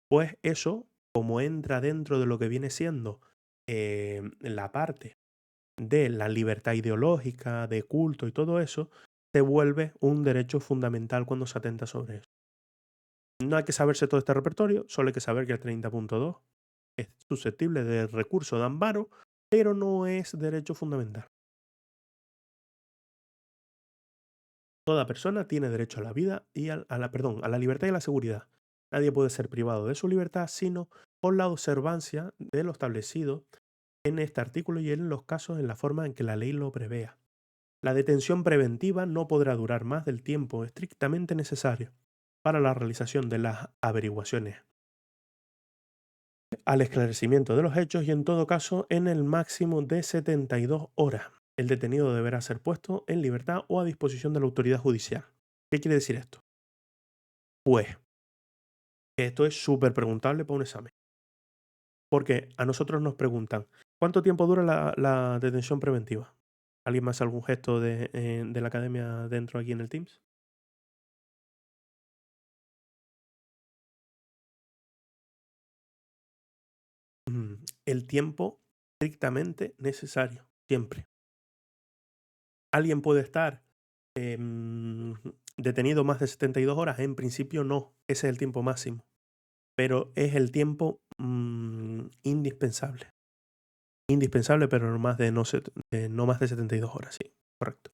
Pues eso, como entra dentro de lo que viene siendo la parte de la libertad ideológica, de culto y todo eso, se vuelve un derecho fundamental cuando se atenta sobre eso. No hay que saberse todo este repertorio, solo hay que saber que el 30.2 es susceptible de recurso de amparo, pero no es derecho fundamental. Toda persona tiene derecho a la vida y a la libertad y a la seguridad. Nadie puede ser privado de su libertad sino por la observancia de lo establecido en este artículo y en los casos en la forma en que la ley lo prevea. La detención preventiva no podrá durar más del tiempo estrictamente necesario para la realización de las averiguaciones, al esclarecimiento de los hechos y en todo caso en el máximo de 72 horas. El detenido deberá ser puesto en libertad o a disposición de la autoridad judicial. ¿Qué quiere decir esto? Pues esto es súper preguntable para un examen. Porque a nosotros nos preguntan, ¿cuánto tiempo dura la detención preventiva? ¿Alguien más hace algún gesto de la academia dentro aquí en el Teams? El tiempo estrictamente necesario, siempre. ¿Alguien puede estar detenido más de 72 horas? En principio no, ese es el tiempo máximo, pero es el tiempo indispensable. Indispensable, pero no más de, no más de 72 horas, sí, correcto.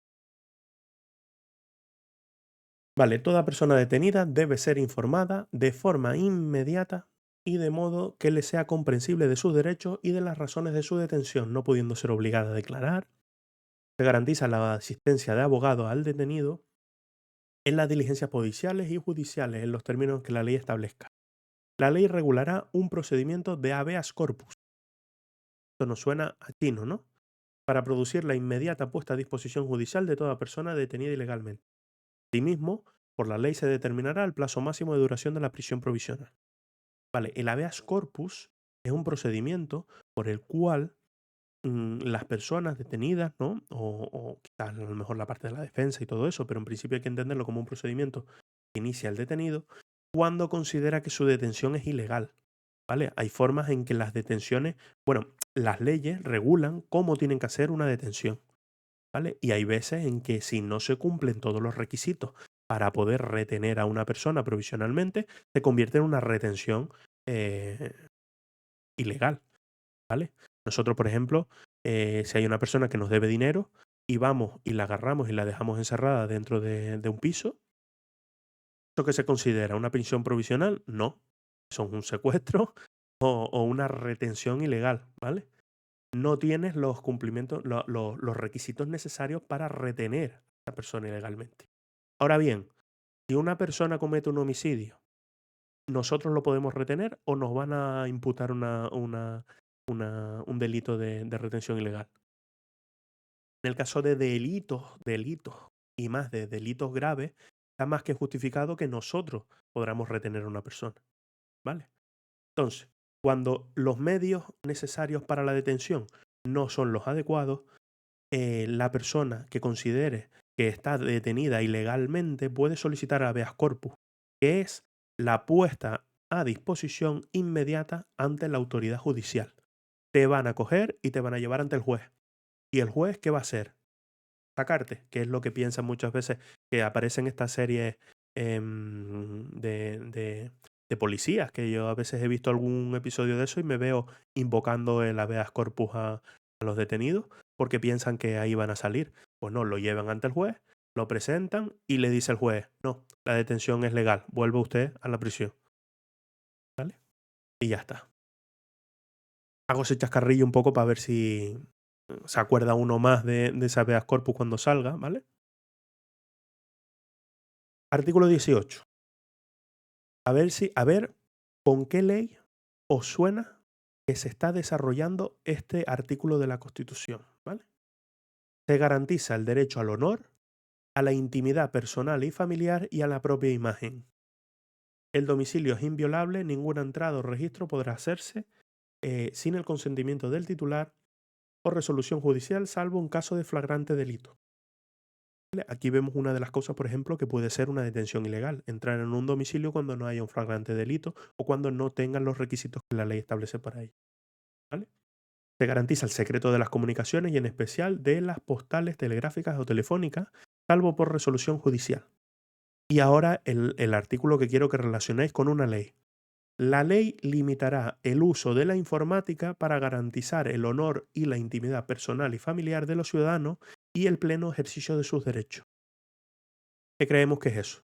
Vale, toda persona detenida debe ser informada de forma inmediata y de modo que le sea comprensible de sus derechos y de las razones de su detención, no pudiendo ser obligada a declarar. Se garantiza la asistencia de abogado al detenido en las diligencias policiales y judiciales en los términos que la ley establezca. La ley regulará un procedimiento de habeas corpus. Esto nos suena a chino, ¿no? Para producir la inmediata puesta a disposición judicial de toda persona detenida ilegalmente. Asimismo, por la ley se determinará el plazo máximo de duración de la prisión provisional. Vale, el habeas corpus es un procedimiento por el cual las personas detenidas, ¿no? O quizás a lo mejor la parte de la defensa y todo eso, pero en principio hay que entenderlo como un procedimiento que inicia el detenido cuando considera que su detención es ilegal, ¿vale? Hay formas en que las detenciones, bueno, las leyes regulan cómo tienen que hacer una detención, ¿vale? Y hay veces en que si no se cumplen todos los requisitos para poder retener a una persona provisionalmente, se convierte en una retención eh, ilegal, ¿vale? Nosotros, por ejemplo, si hay una persona que nos debe dinero y vamos y la agarramos y la dejamos encerrada dentro de un piso, ¿eso qué se considera? ¿Una prisión provisional? No. Son un secuestro o una retención ilegal, ¿vale? No tienes los cumplimientos, los requisitos necesarios para retener a esa persona ilegalmente. Ahora bien, Si una persona comete un homicidio, ¿nosotros lo podemos retener o nos van a imputar un delito de retención ilegal? En el caso de delitos y más de delitos graves, está más que justificado que nosotros podamos retener a una persona, ¿vale? Entonces, cuando los medios necesarios para la detención no son los adecuados, la persona que considere que está detenida ilegalmente puede solicitar habeas corpus, que es la puesta a disposición inmediata ante la autoridad judicial. Te van a coger y te van a llevar ante el juez. ¿Y el juez qué va a hacer? Sacarte, que es lo que piensan muchas veces que aparecen estas series de policías, que yo a veces he visto algún episodio de eso y me veo invocando el habeas corpus a los detenidos porque piensan que ahí van a salir. Pues no, lo llevan ante el juez, lo presentan y le dice el juez, no, la detención es legal, vuelve usted a la prisión. ¿Vale? Y ya está. Hago ese chascarrillo un poco para ver si se acuerda uno más de ese habeas corpus cuando salga, ¿vale? Artículo 18. A ver con qué ley os suena que se está desarrollando este artículo de la Constitución, ¿vale? Se garantiza el derecho al honor, a la intimidad personal y familiar y a la propia imagen. El domicilio es inviolable, ninguna entrada o registro podrá hacerse sin el consentimiento del titular o resolución judicial, salvo un caso de flagrante delito. ¿Vale? Aquí vemos una de las cosas, por ejemplo, que puede ser una detención ilegal, entrar en un domicilio cuando no haya un flagrante delito o cuando no tengan los requisitos que la ley establece para ello. ¿Vale? Se garantiza el secreto de las comunicaciones y en especial de las postales telegráficas o telefónicas, salvo por resolución judicial. Y ahora el artículo que quiero que relacionéis con una ley. La ley limitará el uso de la informática para garantizar el honor y la intimidad personal y familiar de los ciudadanos y el pleno ejercicio de sus derechos. ¿Qué creemos que es eso?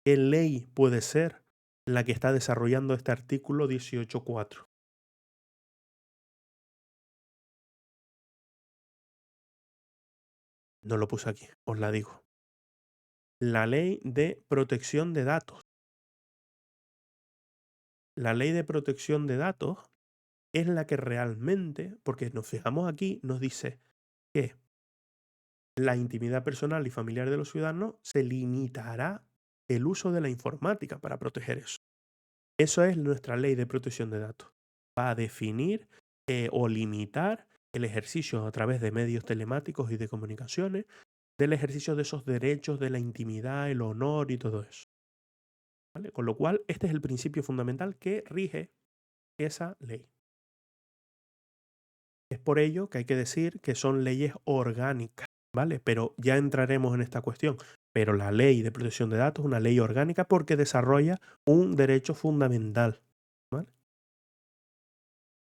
¿Qué ley puede ser la que está desarrollando este artículo 18.4? No lo puse aquí, os la digo. La ley de protección de datos. La ley de protección de datos es la que realmente, porque nos fijamos aquí, nos dice que la intimidad personal y familiar de los ciudadanos se limitará el uso de la informática para proteger eso. Eso es nuestra ley de protección de datos. Va a definir o limitar el ejercicio a través de medios telemáticos y de comunicaciones del ejercicio de esos derechos de la intimidad, el honor y todo eso. ¿Vale? Con lo cual, este es el principio fundamental que rige esa ley. Es por ello que hay que decir que son leyes orgánicas, ¿vale? Pero ya entraremos en esta cuestión. Pero la ley de protección de datos es una ley orgánica porque desarrolla un derecho fundamental, ¿vale?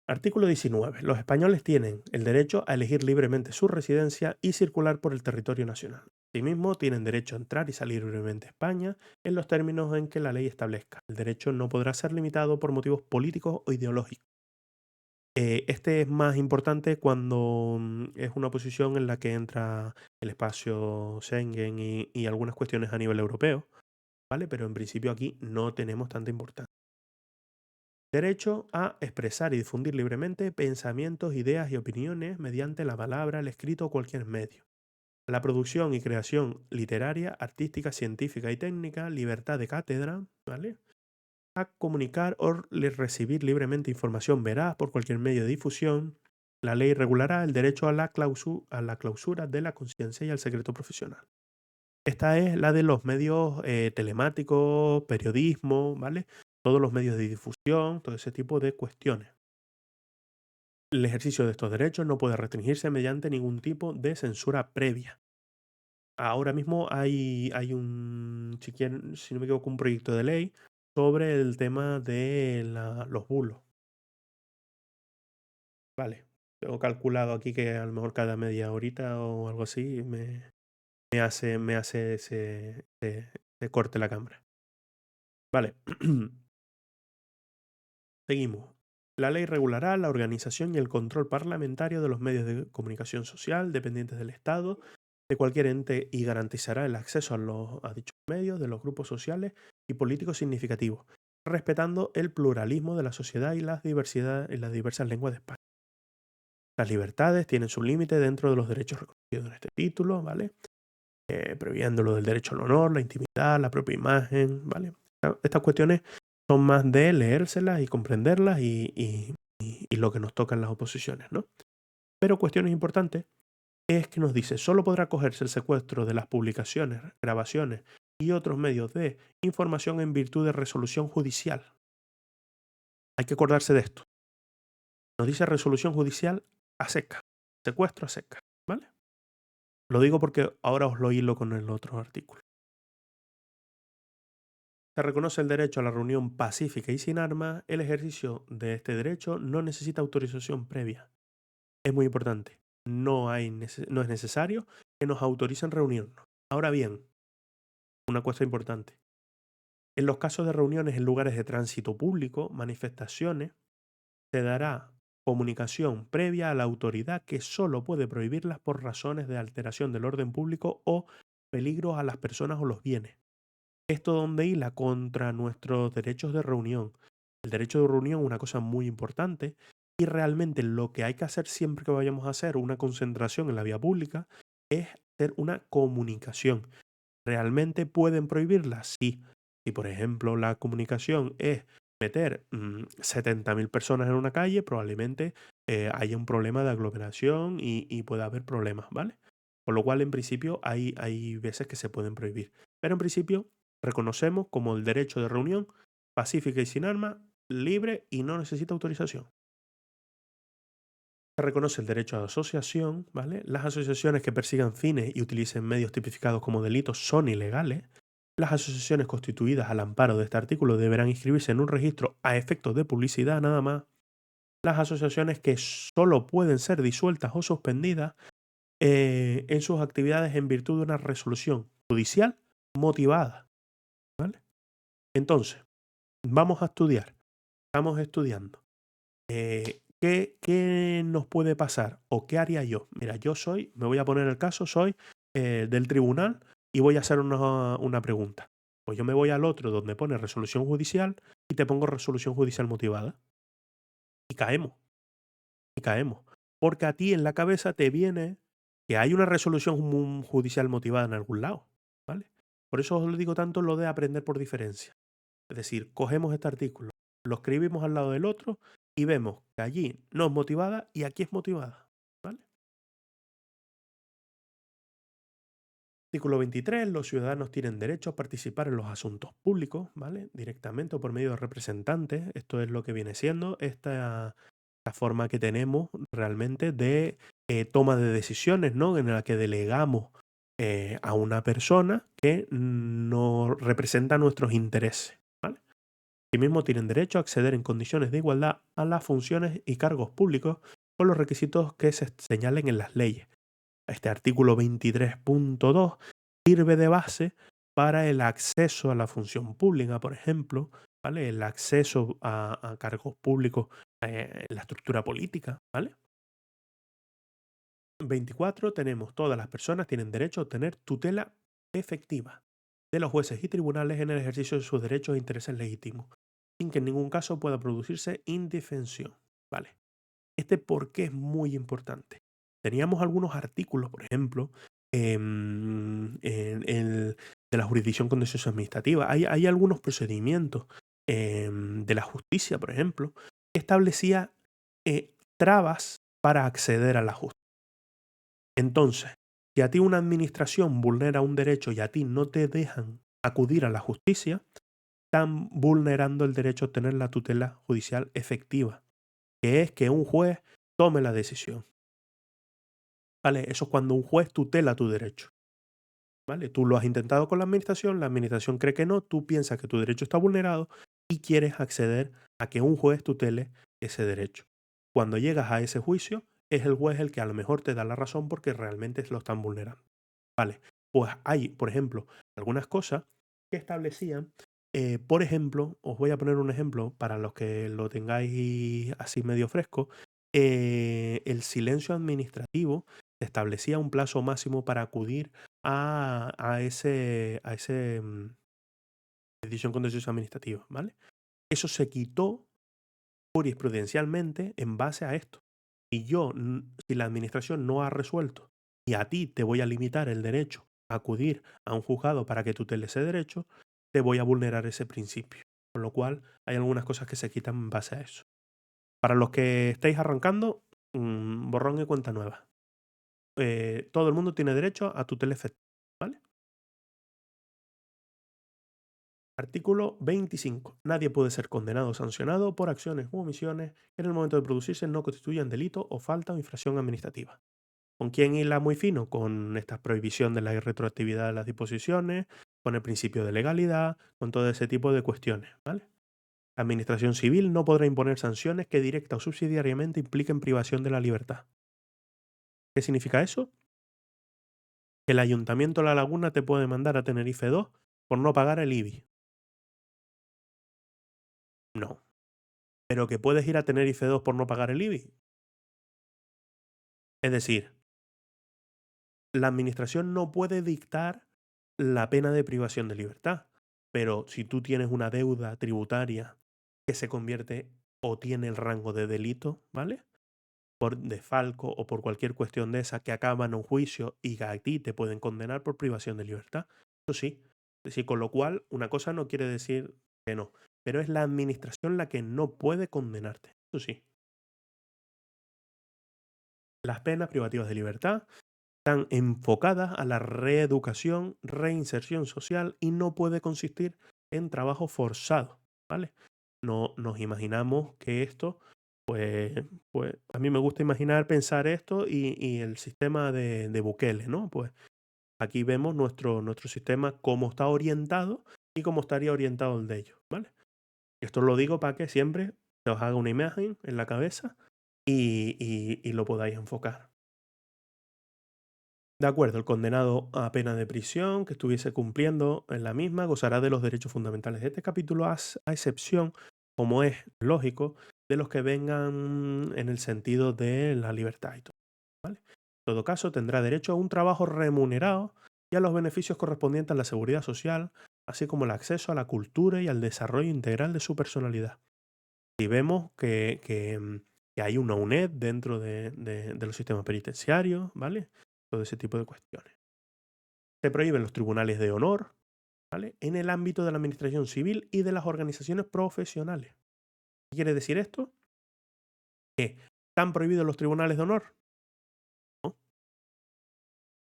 Artículo 19. Los españoles tienen el derecho a elegir libremente su residencia y circular por el territorio nacional. Asimismo, tienen derecho a entrar y salir libremente de España en los términos en que la ley establezca. El derecho no podrá ser limitado por motivos políticos o ideológicos. Este es más importante cuando es una posición en la que entra el espacio Schengen y algunas cuestiones a nivel europeo, ¿vale? Pero en principio aquí no tenemos tanta importancia. Derecho a expresar y difundir libremente pensamientos, ideas y opiniones mediante la palabra, el escrito o cualquier medio. La producción y creación literaria, artística, científica y técnica, libertad de cátedra, ¿vale? A comunicar o recibir libremente información veraz por cualquier medio de difusión. La ley regulará el derecho a la clausura de la conciencia y al secreto profesional. Esta es la de los medios telemáticos, periodismo, ¿vale? Todos los medios de difusión, todo ese tipo de cuestiones. El ejercicio de estos derechos no puede restringirse mediante ningún tipo de censura previa. Ahora mismo hay un, si no me equivoco, un proyecto de ley sobre el tema de los bulos. Vale, tengo calculado aquí que a lo mejor cada media horita o algo así me hace se corte la cámara. Vale, seguimos. La ley regulará la organización y el control parlamentario de los medios de comunicación social dependientes del Estado de cualquier ente y garantizará el acceso a dichos medios de los grupos sociales y políticos significativos, respetando el pluralismo de la sociedad y las diversas lenguas de España. Las libertades tienen su límite dentro de los derechos reconocidos en este título, ¿vale? Previendo lo del derecho al honor, la intimidad, la propia imagen, ¿vale? Estas cuestiones son más de leérselas y comprenderlas y lo que nos toca en las oposiciones, ¿no? Pero cuestiones importantes es que nos dice, solo podrá cogerse el secuestro de las publicaciones, grabaciones y otros medios de información en virtud de resolución judicial. Hay que acordarse de esto. Nos dice resolución judicial a seca, secuestro a seca, ¿vale? Lo digo porque ahora os lo hilo con el otro artículo. Se reconoce el derecho a la reunión pacífica y sin armas. El ejercicio de este derecho no necesita autorización previa. Es muy importante. No es necesario que nos autoricen reunirnos. Ahora bien, una cosa importante. En los casos de reuniones en lugares de tránsito público, manifestaciones, se dará comunicación previa a la autoridad que solo puede prohibirlas por razones de alteración del orden público o peligro a las personas o los bienes. Esto donde hila contra nuestros derechos de reunión. El derecho de reunión es una cosa muy importante y realmente lo que hay que hacer siempre que vayamos a hacer una concentración en la vía pública es hacer una comunicación. ¿Realmente pueden prohibirla? Sí. Si por ejemplo la comunicación es meter 70.000 personas en una calle, probablemente haya un problema de aglomeración y pueda haber problemas, ¿vale? Con lo cual en principio hay veces que se pueden prohibir. Pero en principio reconocemos como el derecho de reunión pacífica y sin armas, libre y no necesita autorización. Se reconoce el derecho a la asociación, ¿vale? Las asociaciones que persigan fines y utilicen medios tipificados como delitos son ilegales. Las asociaciones constituidas al amparo de este artículo deberán inscribirse en un registro a efectos de publicidad nada más. Las asociaciones que solo pueden ser disueltas o suspendidas en sus actividades en virtud de una resolución judicial motivada, ¿vale? Entonces, vamos a estudiar, estamos estudiando. ¿Qué nos puede pasar o qué haría yo? Mira, me voy a poner el caso, soy del tribunal y voy a hacer una pregunta. Pues yo me voy al otro donde pone resolución judicial y te pongo resolución judicial motivada. Y caemos, y caemos. Porque a ti en la cabeza te viene que hay una resolución judicial motivada en algún lado, ¿vale? Por eso os lo digo tanto lo de aprender por diferencia. Es decir, cogemos este artículo, lo escribimos al lado del otro y vemos que allí no es motivada y aquí es motivada, ¿vale? Artículo 23. Los ciudadanos tienen derecho a participar en los asuntos públicos, ¿vale? Directamente o por medio de representantes. Esto es lo que viene siendo esta forma que tenemos realmente de toma de decisiones, ¿no? En la que delegamos a una persona que nos representa nuestros intereses, ¿vale? Asimismo, tienen derecho a acceder en condiciones de igualdad a las funciones y cargos públicos con los requisitos que se señalen en las leyes. Este artículo 23.2 sirve de base para el acceso a la función pública, por ejemplo, ¿vale? El acceso a cargos públicos en la estructura política, ¿vale? 24. Tenemos todas las personas tienen derecho a obtener tutela efectiva de los jueces y tribunales en el ejercicio de sus derechos e intereses legítimos, sin que en ningún caso pueda producirse indefensión, ¿vale? ¿Por qué es muy importante? Teníamos algunos artículos, por ejemplo, de la jurisdicción contencioso administrativa. Hay algunos procedimientos de la justicia, por ejemplo, que establecía trabas para acceder a la justicia. Entonces, si a ti una administración vulnera un derecho y a ti no te dejan acudir a la justicia, están vulnerando el derecho a obtener la tutela judicial efectiva, que es que un juez tome la decisión. ¿Vale? Eso es cuando un juez tutela tu derecho. ¿Vale? Tú lo has intentado con la administración cree que no, tú piensas que tu derecho está vulnerado y quieres acceder a que un juez tutele ese derecho. Cuando llegas a ese juicio, es el juez el que a lo mejor te da la razón porque realmente lo están vulnerando. Vale, pues hay, por ejemplo, algunas cosas que establecían, por ejemplo, os voy a poner un ejemplo para los que lo tengáis así medio fresco, el silencio administrativo se establecía un plazo máximo para acudir a ese decisión contenciosa administrativa, ¿vale? Eso se quitó jurisprudencialmente en base a esto. Y yo, si la administración no ha resuelto y a ti te voy a limitar el derecho a acudir a un juzgado para que tutele ese derecho, te voy a vulnerar ese principio. Con lo cual, hay algunas cosas que se quitan en base a eso. Para los que estáis arrancando, borrón y cuenta nueva. Todo el mundo tiene derecho a tutela efectiva, ¿vale? Artículo 25. Nadie puede ser condenado o sancionado por acciones u omisiones que en el momento de producirse no constituyan delito o falta o infracción administrativa. ¿Con quién hila muy fino? Con esta prohibición de la irretroactividad de las disposiciones, con el principio de legalidad, con todo ese tipo de cuestiones, ¿vale? La administración civil no podrá imponer sanciones que directa o subsidiariamente impliquen privación de la libertad. ¿Qué significa eso? El Ayuntamiento de La Laguna te puede mandar a Tenerife 2 por no pagar el IBI. No. ¿Pero que puedes ir a Tenerife 2 por no pagar el IBI? Es decir, la administración no puede dictar la pena de privación de libertad, pero si tú tienes una deuda tributaria que se convierte o tiene el rango de delito, ¿vale? Por desfalco o por cualquier cuestión de esa que acaba en un juicio y a ti te pueden condenar por privación de libertad. Eso sí. Es decir, con lo cual, una cosa no quiere decir que no, pero es la administración la que no puede condenarte. Eso sí. Las penas privativas de libertad están enfocadas a la reeducación, reinserción social y no puede consistir en trabajo forzado, ¿vale? No nos imaginamos que esto, pues a mí me gusta imaginar, pensar esto y el sistema de Bukele, ¿no? Pues aquí vemos nuestro sistema, cómo está orientado y cómo estaría orientado el de ellos, ¿vale? Esto lo digo para que siempre se os haga una imagen en la cabeza y lo podáis enfocar. De acuerdo, el condenado a pena de prisión que estuviese cumpliendo en la misma gozará de los derechos fundamentales de este capítulo, a excepción, como es lógico, de los que vengan en el sentido de la libertad y todo, ¿vale? En todo caso, tendrá derecho a un trabajo remunerado y a los beneficios correspondientes a la seguridad social, así como el acceso a la cultura y al desarrollo integral de su personalidad. Y vemos que hay una UNED dentro de los sistemas penitenciarios, ¿vale? Todo ese tipo de cuestiones. Se prohíben los tribunales de honor, ¿vale? En el ámbito de la administración civil y de las organizaciones profesionales. ¿Qué quiere decir esto? Que están prohibidos los tribunales de honor, ¿no?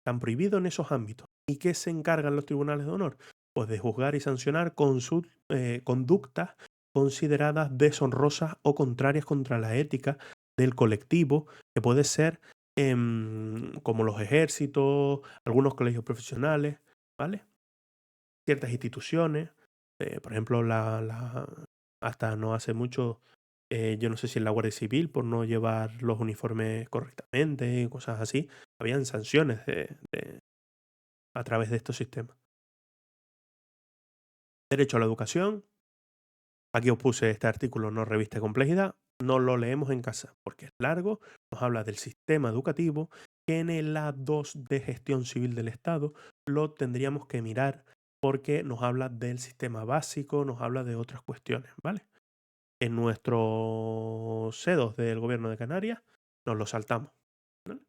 Están prohibidos en esos ámbitos. ¿Y qué se encargan los tribunales de honor? Pues de juzgar y sancionar conductas consideradas deshonrosas o contrarias contra la ética del colectivo, que puede ser como los ejércitos, algunos colegios profesionales, ¿vale? Ciertas instituciones, por ejemplo, hasta no hace mucho, yo no sé si en la Guardia Civil, por no llevar los uniformes correctamente, cosas así, habían sanciones a través de estos sistemas. Derecho a la educación. Aquí os puse este artículo, no reviste complejidad. No lo leemos en casa porque es largo. Nos habla del sistema educativo que en el A2 de gestión civil del Estado lo tendríamos que mirar porque nos habla del sistema básico, nos habla de otras cuestiones, ¿vale? En nuestro C2 del Gobierno de Canarias nos lo saltamos, ¿vale?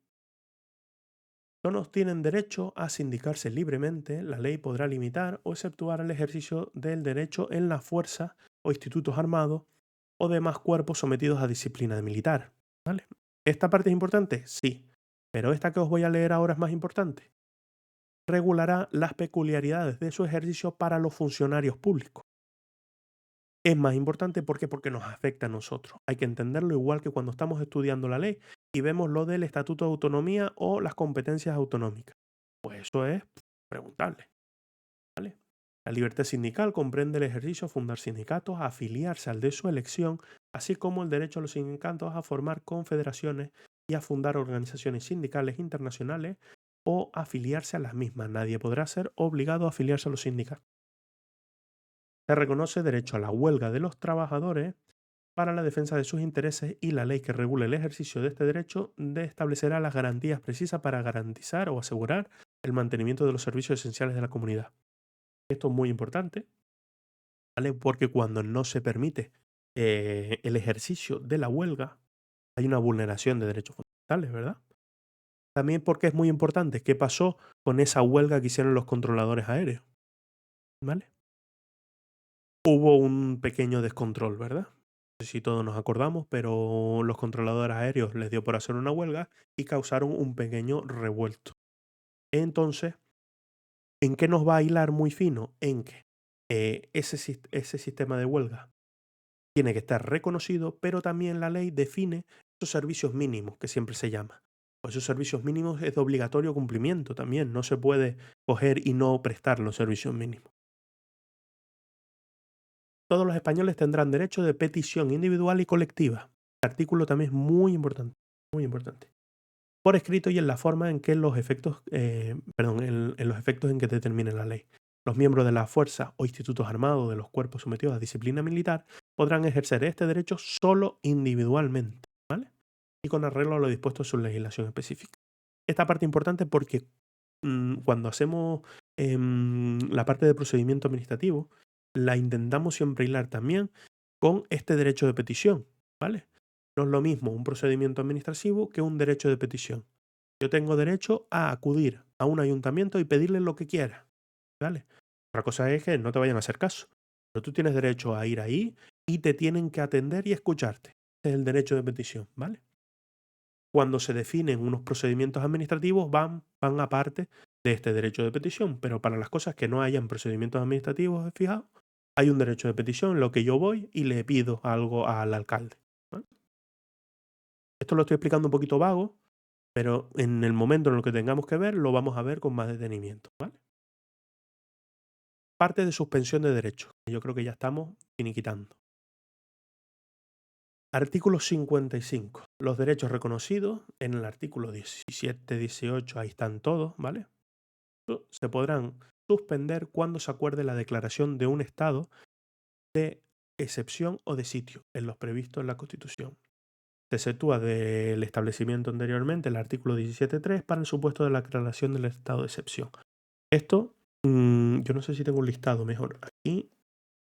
Todos tienen derecho a sindicarse libremente. La ley podrá limitar o exceptuar el ejercicio del derecho en la fuerza o institutos armados o demás cuerpos sometidos a disciplina militar. ¿Vale? ¿Esta parte es importante? Sí. Pero esta que os voy a leer ahora es más importante. Regulará las peculiaridades de su ejercicio para los funcionarios públicos. Es más importante ¿por qué? Porque nos afecta a nosotros. Hay que entenderlo igual que cuando estamos estudiando la ley y vemos lo del Estatuto de Autonomía o las competencias autonómicas. Pues eso es preguntarle, ¿vale? La libertad sindical comprende el ejercicio a fundar sindicatos, a afiliarse al de su elección, así como el derecho a los sindicatos a formar confederaciones y a fundar organizaciones sindicales internacionales o afiliarse a las mismas. Nadie podrá ser obligado a afiliarse a los sindicatos. Se reconoce derecho a la huelga de los trabajadores para la defensa de sus intereses y la ley que regule el ejercicio de este derecho establecerá las garantías precisas para garantizar o asegurar el mantenimiento de los servicios esenciales de la comunidad. Esto es muy importante, ¿vale? Porque cuando no se permite el ejercicio de la huelga, hay una vulneración de derechos fundamentales, ¿verdad? También porque es muy importante qué pasó con esa huelga que hicieron los controladores aéreos, ¿vale? Hubo un pequeño descontrol, ¿verdad? No sé si todos nos acordamos, pero los controladores aéreos les dio por hacer una huelga y causaron un pequeño revuelto. Entonces, ¿en qué nos va a hilar muy fino? En que ese sistema de huelga tiene que estar reconocido, pero también la ley define esos servicios mínimos, que siempre se llama. Pues esos servicios mínimos es de obligatorio cumplimiento también, no se puede coger y no prestar los servicios mínimos. Todos los españoles tendrán derecho de petición individual y colectiva. El artículo también es muy importante, muy importante. Por escrito y en la forma en que los efectos, en los efectos en que determine la ley. Los miembros de las fuerzas o institutos armados de los cuerpos sometidos a disciplina militar podrán ejercer este derecho solo individualmente, ¿vale? Y con arreglo a lo dispuesto en su legislación específica. Esta parte es importante porque cuando hacemos la parte de procedimiento administrativo, la intentamos siempre hilar también con este derecho de petición, ¿vale? No es lo mismo un procedimiento administrativo que un derecho de petición. Yo tengo derecho a acudir a un ayuntamiento y pedirle lo que quiera, ¿vale? Otra cosa es que no te vayan a hacer caso, pero tú tienes derecho a ir ahí y te tienen que atender y escucharte. Ese es el derecho de petición, ¿vale? Cuando se definen unos procedimientos administrativos van aparte de este derecho de petición, pero para las cosas que no hayan procedimientos administrativos, fijaos, hay un derecho de petición en lo que yo voy y le pido algo al alcalde, ¿vale? Esto lo estoy explicando un poquito vago, pero en el momento en el que tengamos que ver, lo vamos a ver con más detenimiento, ¿vale? Parte de suspensión de derechos, que yo creo que ya estamos finiquitando. Artículo 55. Los derechos reconocidos en el artículo 17, 18, ahí están todos, ¿vale? Se podrán suspender cuando se acuerde la declaración de un estado de excepción o de sitio en los previstos en la Constitución. Se sitúa del establecimiento anteriormente el artículo 17.3 para el supuesto de la declaración del estado de excepción. Esto, yo no sé si tengo un listado mejor aquí,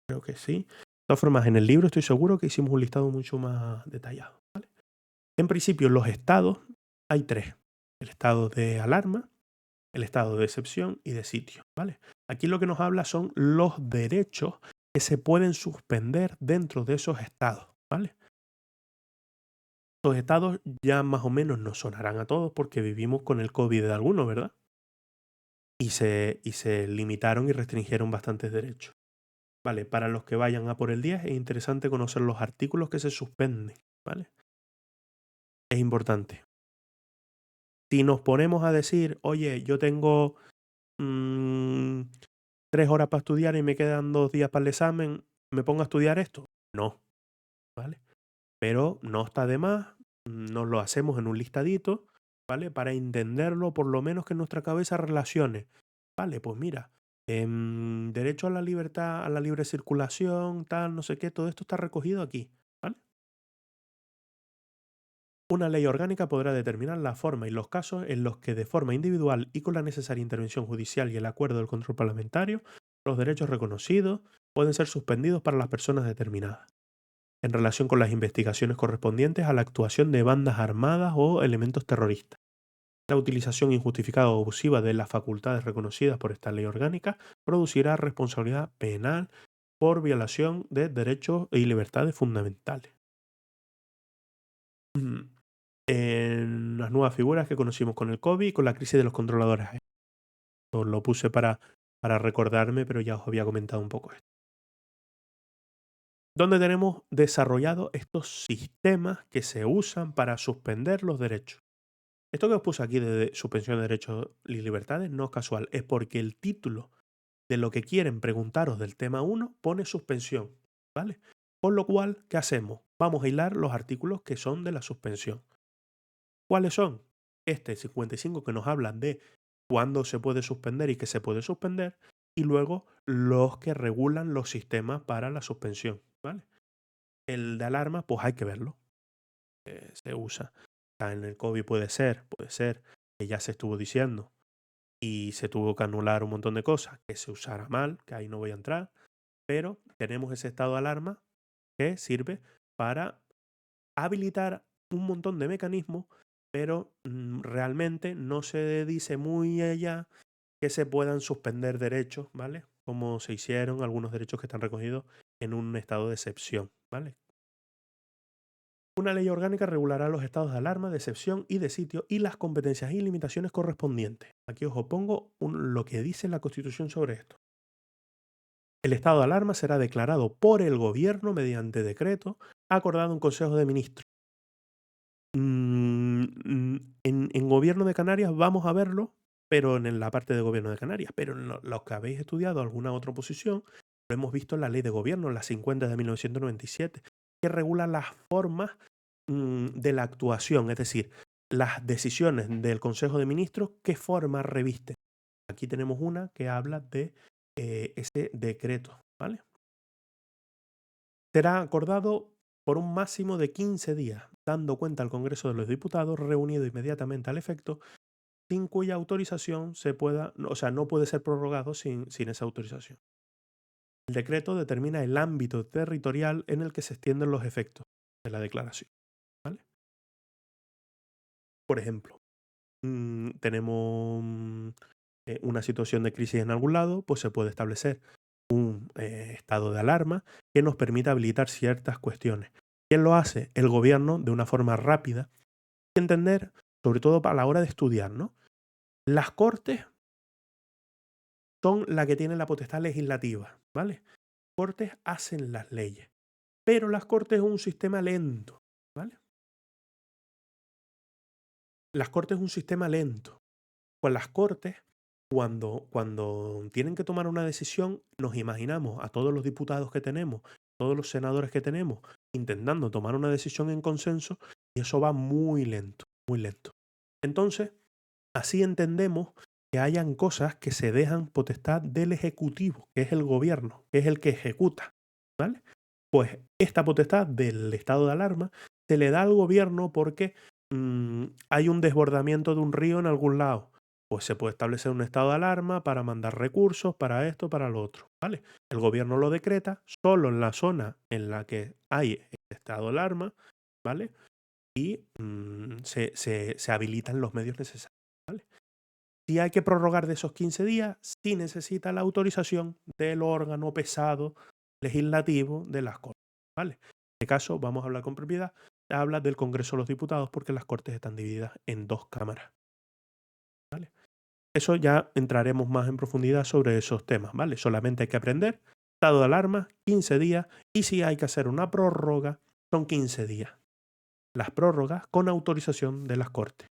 creo que sí. De todas formas, en el libro estoy seguro que hicimos un listado mucho más detallado, ¿vale? En principio, los estados, hay tres. El estado de alarma, el estado de excepción y de sitio, ¿vale? Aquí lo que nos habla son los derechos que se pueden suspender dentro de esos estados, ¿vale? Los estados ya más o menos nos sonarán a todos porque vivimos con el COVID de algunos, ¿verdad? Y se limitaron y restringieron bastantes derechos. Vale, para los que vayan a por el 10 es interesante conocer los artículos que se suspenden, ¿vale? Es importante. Si nos ponemos a decir, oye, yo tengo 3 horas para estudiar y me quedan 2 días para el examen, ¿me pongo a estudiar esto? No, ¿vale? Pero no está de más, nos lo hacemos en un listadito, ¿vale? Para entenderlo, por lo menos que en nuestra cabeza relacione. Vale, pues mira, derecho a la libertad, a la libre circulación, tal, no sé qué, todo esto está recogido aquí, ¿vale? Una ley orgánica podrá determinar la forma y los casos en los que de forma individual y con la necesaria intervención judicial y el acuerdo del control parlamentario, los derechos reconocidos pueden ser suspendidos para las personas determinadas, en relación con las investigaciones correspondientes a la actuación de bandas armadas o elementos terroristas. La utilización injustificada o abusiva de las facultades reconocidas por esta ley orgánica producirá responsabilidad penal por violación de derechos y libertades fundamentales. En las nuevas figuras que conocimos con el COVID y con la crisis de los controladores aéreos. Os lo puse para recordarme, pero ya os había comentado un poco esto. Donde tenemos desarrollados estos sistemas que se usan para suspender los derechos. Esto que os puse aquí de suspensión de derechos y libertades no es casual, es porque el título de lo que quieren preguntaros del tema 1 pone suspensión, ¿vale? Con lo cual, ¿qué hacemos? Vamos a hilar los artículos que son de la suspensión. ¿Cuáles son? Este 55 que nos habla de cuándo se puede suspender y qué se puede suspender, y luego los que regulan los sistemas para la suspensión, ¿vale? El de alarma, pues hay que verlo, se usa. Está en el COVID puede ser que ya se estuvo diciendo y se tuvo que anular un montón de cosas, que se usara mal, que ahí no voy a entrar, pero tenemos ese estado de alarma que sirve para habilitar un montón de mecanismos, pero realmente no se dice muy allá que se puedan suspender derechos, ¿vale? Como se hicieron algunos derechos que están recogidos en un estado de excepción, ¿vale? Una ley orgánica regulará los estados de alarma, de excepción y de sitio y las competencias y limitaciones correspondientes. Aquí os pongo lo que dice la Constitución sobre esto. El estado de alarma será declarado por el Gobierno mediante decreto acordado en Consejo de Ministros. En Gobierno de Canarias vamos a verlo, pero en la parte de Gobierno de Canarias. Pero en los que habéis estudiado alguna otra oposición, lo hemos visto en la Ley de Gobierno, la 50 de 1997, que regula las formas de la actuación, es decir, las decisiones del Consejo de Ministros, qué forma revisten. Aquí tenemos una que habla de ese decreto, ¿vale? Será acordado por un máximo de 15 días, dando cuenta al Congreso de los Diputados, reunido inmediatamente al efecto, sin cuya autorización se pueda, o sea, no puede ser prorrogado sin esa autorización. El decreto determina el ámbito territorial en el que se extienden los efectos de la declaración, ¿vale? Por ejemplo, tenemos una situación de crisis en algún lado, pues se puede establecer un estado de alarma que nos permita habilitar ciertas cuestiones. ¿Quién lo hace? El gobierno de una forma rápida. Hay que entender, sobre todo a la hora de estudiar, ¿no? Las cortes son la que tienen la potestad legislativa, ¿vale? Las cortes hacen las leyes, pero las cortes es un sistema lento, ¿vale? Las cortes es un sistema lento. Pues las cortes, cuando tienen que tomar una decisión, nos imaginamos a todos los diputados que tenemos, todos los senadores que tenemos, intentando tomar una decisión en consenso, y eso va muy lento, muy lento. Entonces, así entendemos que hayan cosas que se dejan potestad del Ejecutivo, que es el gobierno, que es el que ejecuta, ¿vale? Pues esta potestad del estado de alarma se le da al gobierno porque hay un desbordamiento de un río en algún lado. Pues se puede establecer un estado de alarma para mandar recursos para esto, para lo otro, ¿vale? El gobierno lo decreta solo en la zona en la que hay este estado de alarma, ¿vale? Y se habilitan los medios necesarios, ¿vale? Si hay que prorrogar de esos 15 días, sí necesita la autorización del órgano pesado legislativo de las Cortes, ¿vale? En este caso, vamos a hablar con propiedad, habla del Congreso de los Diputados porque las Cortes están divididas en dos cámaras, ¿vale? Eso ya entraremos más en profundidad sobre esos temas, ¿vale? Solamente hay que aprender, estado de alarma, 15 días, y si hay que hacer una prórroga, son 15 días. Las prórrogas con autorización de las Cortes.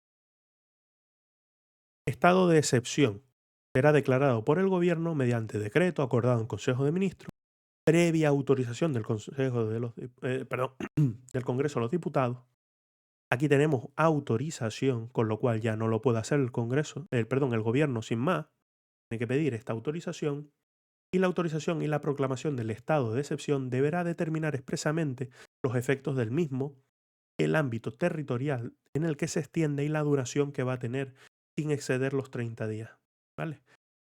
Estado de excepción. Será declarado por el Gobierno mediante decreto acordado en Consejo de Ministros, previa autorización del Consejo de los, del Congreso de los Diputados. Aquí tenemos autorización, con lo cual ya no lo puede hacer el Congreso, el Gobierno sin más. Tiene que pedir esta autorización. Y la autorización y la proclamación del estado de excepción deberá determinar expresamente los efectos del mismo, el ámbito territorial en el que se extiende y la duración que va a tener sin exceder los 30 días, ¿vale?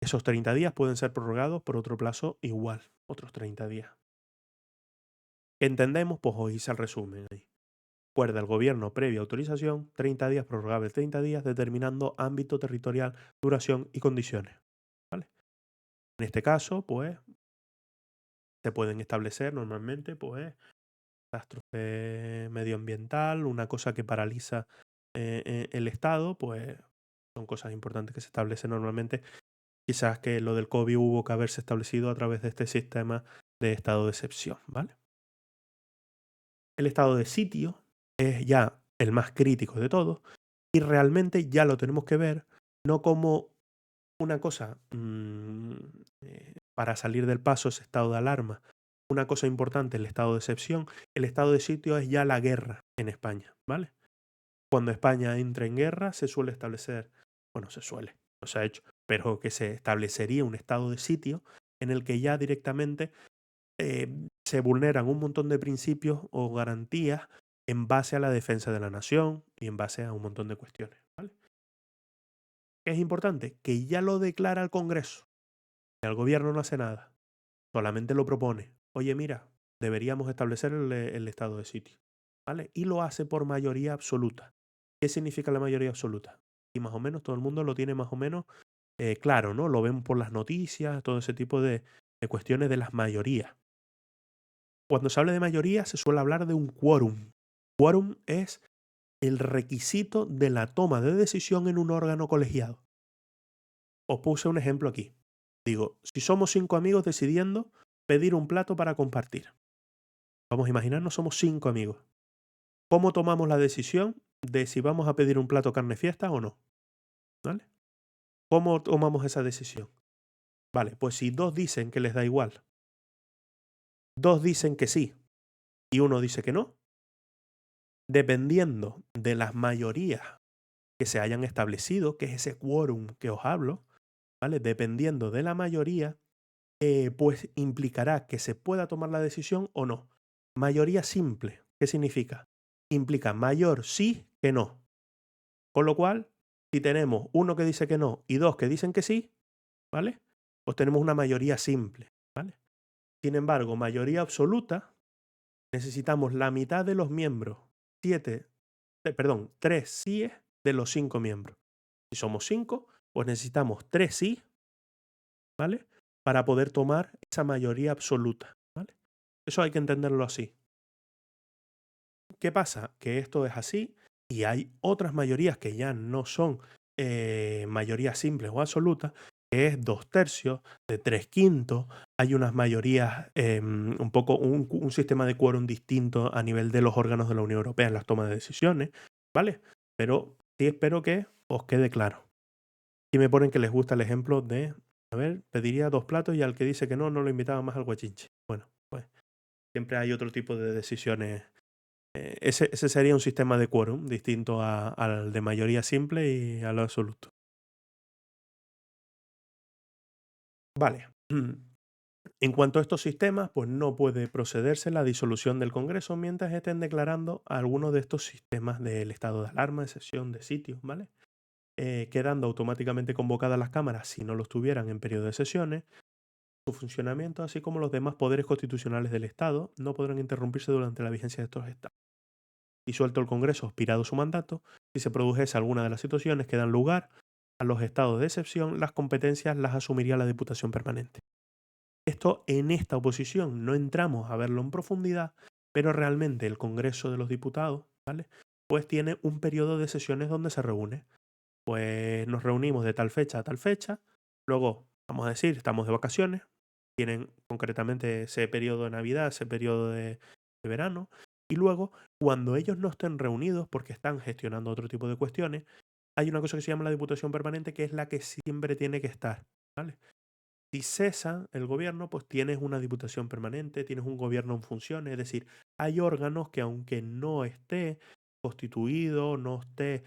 Esos 30 días pueden ser prorrogados por otro plazo igual, otros 30 días. ¿Entendemos? Pues hoy hice el resumen ahí. Acuerda el gobierno previa autorización, 30 días, prorrogable 30 días, determinando ámbito territorial, duración y condiciones, ¿vale? En este caso, pues, se pueden establecer normalmente, pues, catástrofe medioambiental, una cosa que paraliza el Estado, pues, son cosas importantes que se establecen normalmente. Quizás que lo del COVID hubo que haberse establecido a través de este sistema de estado de excepción, ¿vale? El estado de sitio es ya el más crítico de todos y realmente ya lo tenemos que ver no como una cosa para salir del paso, ese estado de alarma. Una cosa importante, el estado de excepción. El estado de sitio es ya la guerra en España, ¿vale? Cuando España entra en guerra se suele establecer, bueno, no se ha hecho, pero que se establecería un estado de sitio en el que ya directamente se vulneran un montón de principios o garantías en base a la defensa de la nación y en base a un montón de cuestiones, ¿vale? ¿Qué es importante? Que ya lo declara el Congreso, que el gobierno no hace nada, solamente lo propone. Oye, mira, deberíamos establecer el estado de sitio, ¿vale? Y lo hace por mayoría absoluta. ¿Qué significa la mayoría absoluta? Y más o menos todo el mundo lo tiene más o menos claro, ¿no? Lo ven por las noticias, todo ese tipo de cuestiones de las mayorías. Cuando se habla de mayoría se suele hablar de un quórum. Quórum es el requisito de la toma de decisión en un órgano colegiado. Os puse un ejemplo aquí. Digo, si somos 5 amigos decidiendo pedir un plato para compartir. Vamos a imaginarnos, somos 5 amigos. ¿Cómo tomamos la decisión de si vamos a pedir un plato carne fiesta o no? ¿Vale? ¿Cómo tomamos esa decisión? Vale, pues si dos dicen que les da igual, dos dicen que sí y uno dice que no, dependiendo de las mayorías que se hayan establecido, que es ese quórum que os hablo, ¿vale? Dependiendo de la mayoría, pues implicará que se pueda tomar la decisión o no. Mayoría simple, ¿qué significa? Implica mayor sí que no. Con lo cual, si tenemos uno que dice que no y dos que dicen que sí, ¿vale? Pues tenemos una mayoría simple, ¿vale? Sin embargo, mayoría absoluta, necesitamos la mitad de los miembros, 3 síes de los 5 miembros. Si somos 5, pues necesitamos 3 sí, ¿vale? Para poder tomar esa mayoría absoluta, ¿vale? Eso hay que entenderlo así. ¿Qué pasa? Que esto es así y hay otras mayorías que ya no son mayorías simples o absolutas, que es 2/3, de 3/5. Hay unas mayorías, un poco un sistema de quórum distinto a nivel de los órganos de la Unión Europea en las tomas de decisiones, ¿vale? Pero sí espero que os quede claro. Y me ponen que les gusta el ejemplo de, a ver, pediría 2 platos y al que dice que no, no lo invitaba más al guachinche. Bueno, pues siempre hay otro tipo de decisiones. Ese sería un sistema de quórum distinto al de mayoría simple y a lo absoluto. Vale. En cuanto a estos sistemas, pues no puede procederse la disolución del Congreso mientras estén declarando algunos de estos sistemas del estado de alarma, de sesión, de sitio, ¿vale? Quedando automáticamente convocadas las cámaras si no lo estuvieran en periodo de sesiones. Su funcionamiento, así como los demás poderes constitucionales del Estado, no podrán interrumpirse durante la vigencia de estos estados. Disuelto el Congreso, expirado su mandato, si se produjese alguna de las situaciones que dan lugar a los estados de excepción, las competencias las asumiría la Diputación Permanente. Esto en esta oposición no entramos a verlo en profundidad, pero realmente el Congreso de los Diputados, ¿vale? Pues tiene un periodo de sesiones donde se reúne. Pues nos reunimos de tal fecha a tal fecha, luego, vamos a decir, estamos de vacaciones, tienen concretamente ese periodo de Navidad, ese periodo de verano, y luego, cuando ellos no estén reunidos porque están gestionando otro tipo de cuestiones, hay una cosa que se llama la Diputación Permanente, que es la que siempre tiene que estar, ¿vale? Si cesa el gobierno, pues tienes una diputación permanente, tienes un gobierno en funciones, es decir, hay órganos que aunque no esté constituido, no esté,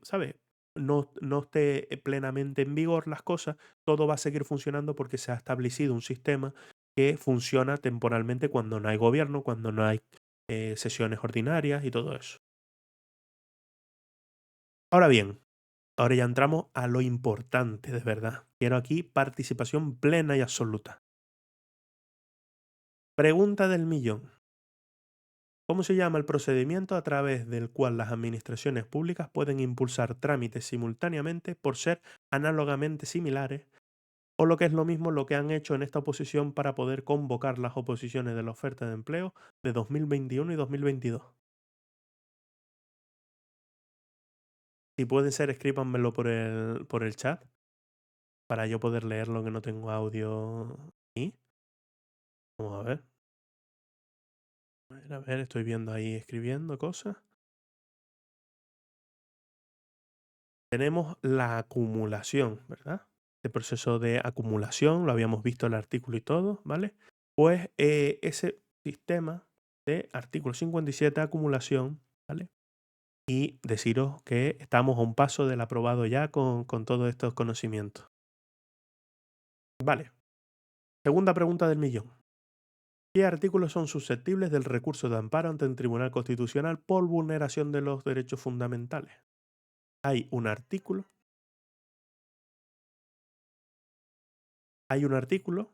¿sabes? No esté plenamente en vigor las cosas, todo va a seguir funcionando porque se ha establecido un sistema que funciona temporalmente cuando no hay gobierno, cuando no hay sesiones ordinarias y todo eso. Ahora bien, ahora ya entramos a lo importante de verdad. Quiero aquí participación plena y absoluta. Pregunta del millón. ¿Cómo se llama el procedimiento a través del cual las administraciones públicas pueden impulsar trámites simultáneamente por ser análogamente similares o lo que es lo mismo lo que han hecho en esta oposición para poder convocar las oposiciones de la oferta de empleo de 2021 y 2022? Si pueden ser, escríbanmelo por el chat para yo poder leerlo que no tengo audio aquí. Vamos a ver. A ver, estoy viendo ahí escribiendo cosas. Tenemos la acumulación, ¿verdad? El proceso de acumulación, lo habíamos visto en el artículo y todo, ¿vale? Pues ese sistema de artículo 57 de acumulación, ¿vale? Y deciros que estamos a un paso del aprobado ya con todos estos conocimientos. Vale, segunda pregunta del millón. ¿Qué artículos son susceptibles del recurso de amparo ante el Tribunal Constitucional por vulneración de los derechos fundamentales? Hay un artículo, hay un artículo,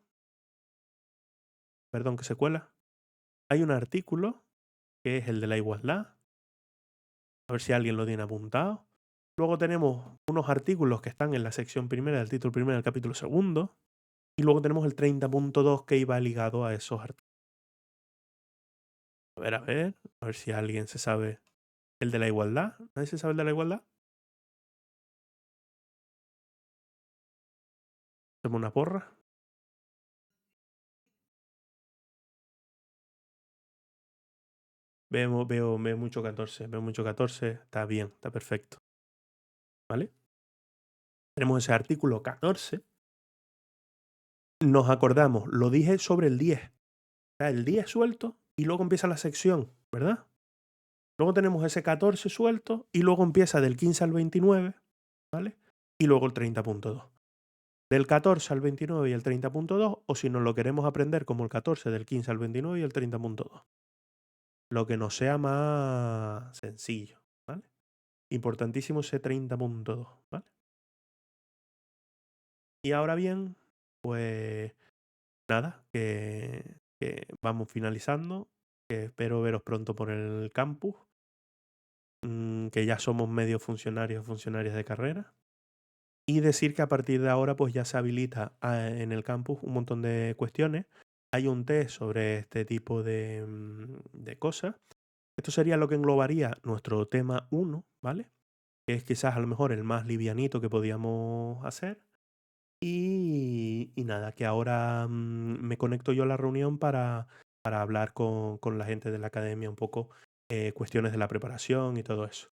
perdón que se cuela, hay un artículo que es el de la igualdad, a ver si alguien lo tiene apuntado. Luego tenemos unos artículos que están en la sección primera del título primero del capítulo segundo. Y luego tenemos el 30.2 que iba ligado a esos artículos. A ver si alguien se sabe el de la igualdad. ¿Nadie se sabe el de la igualdad? Hacemos una porra. Veo mucho 14. Veo mucho 14. Está bien, está perfecto. ¿Vale? Tenemos ese artículo 14. Nos acordamos, lo dije sobre el 10. Está el 10 suelto y luego empieza la sección, ¿verdad? Luego tenemos ese 14 suelto y luego empieza del 15 al 29, ¿vale? Y luego el 30.2. Del 14 al 29 y el 30.2, o si nos lo queremos aprender como el 14 del 15 al 29 y el 30.2. Lo que nos sea más sencillo, ¿vale? Importantísimo ese 30.2, ¿vale? Y ahora bien, pues nada, que vamos finalizando, que espero veros pronto por el campus, que ya somos medio funcionarios o funcionarias de carrera. Y decir que a partir de ahora pues ya se habilita en el campus un montón de cuestiones. Hay un test sobre este tipo de cosas. Esto sería lo que englobaría nuestro tema 1, ¿vale? Que es quizás a lo mejor el más livianito que podíamos hacer. Y nada, que ahora me conecto yo a la reunión para hablar con la gente de la academia un poco cuestiones de la preparación y todo eso.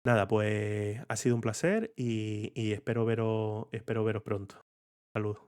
Nada, pues ha sido un placer y espero veros pronto. Saludos.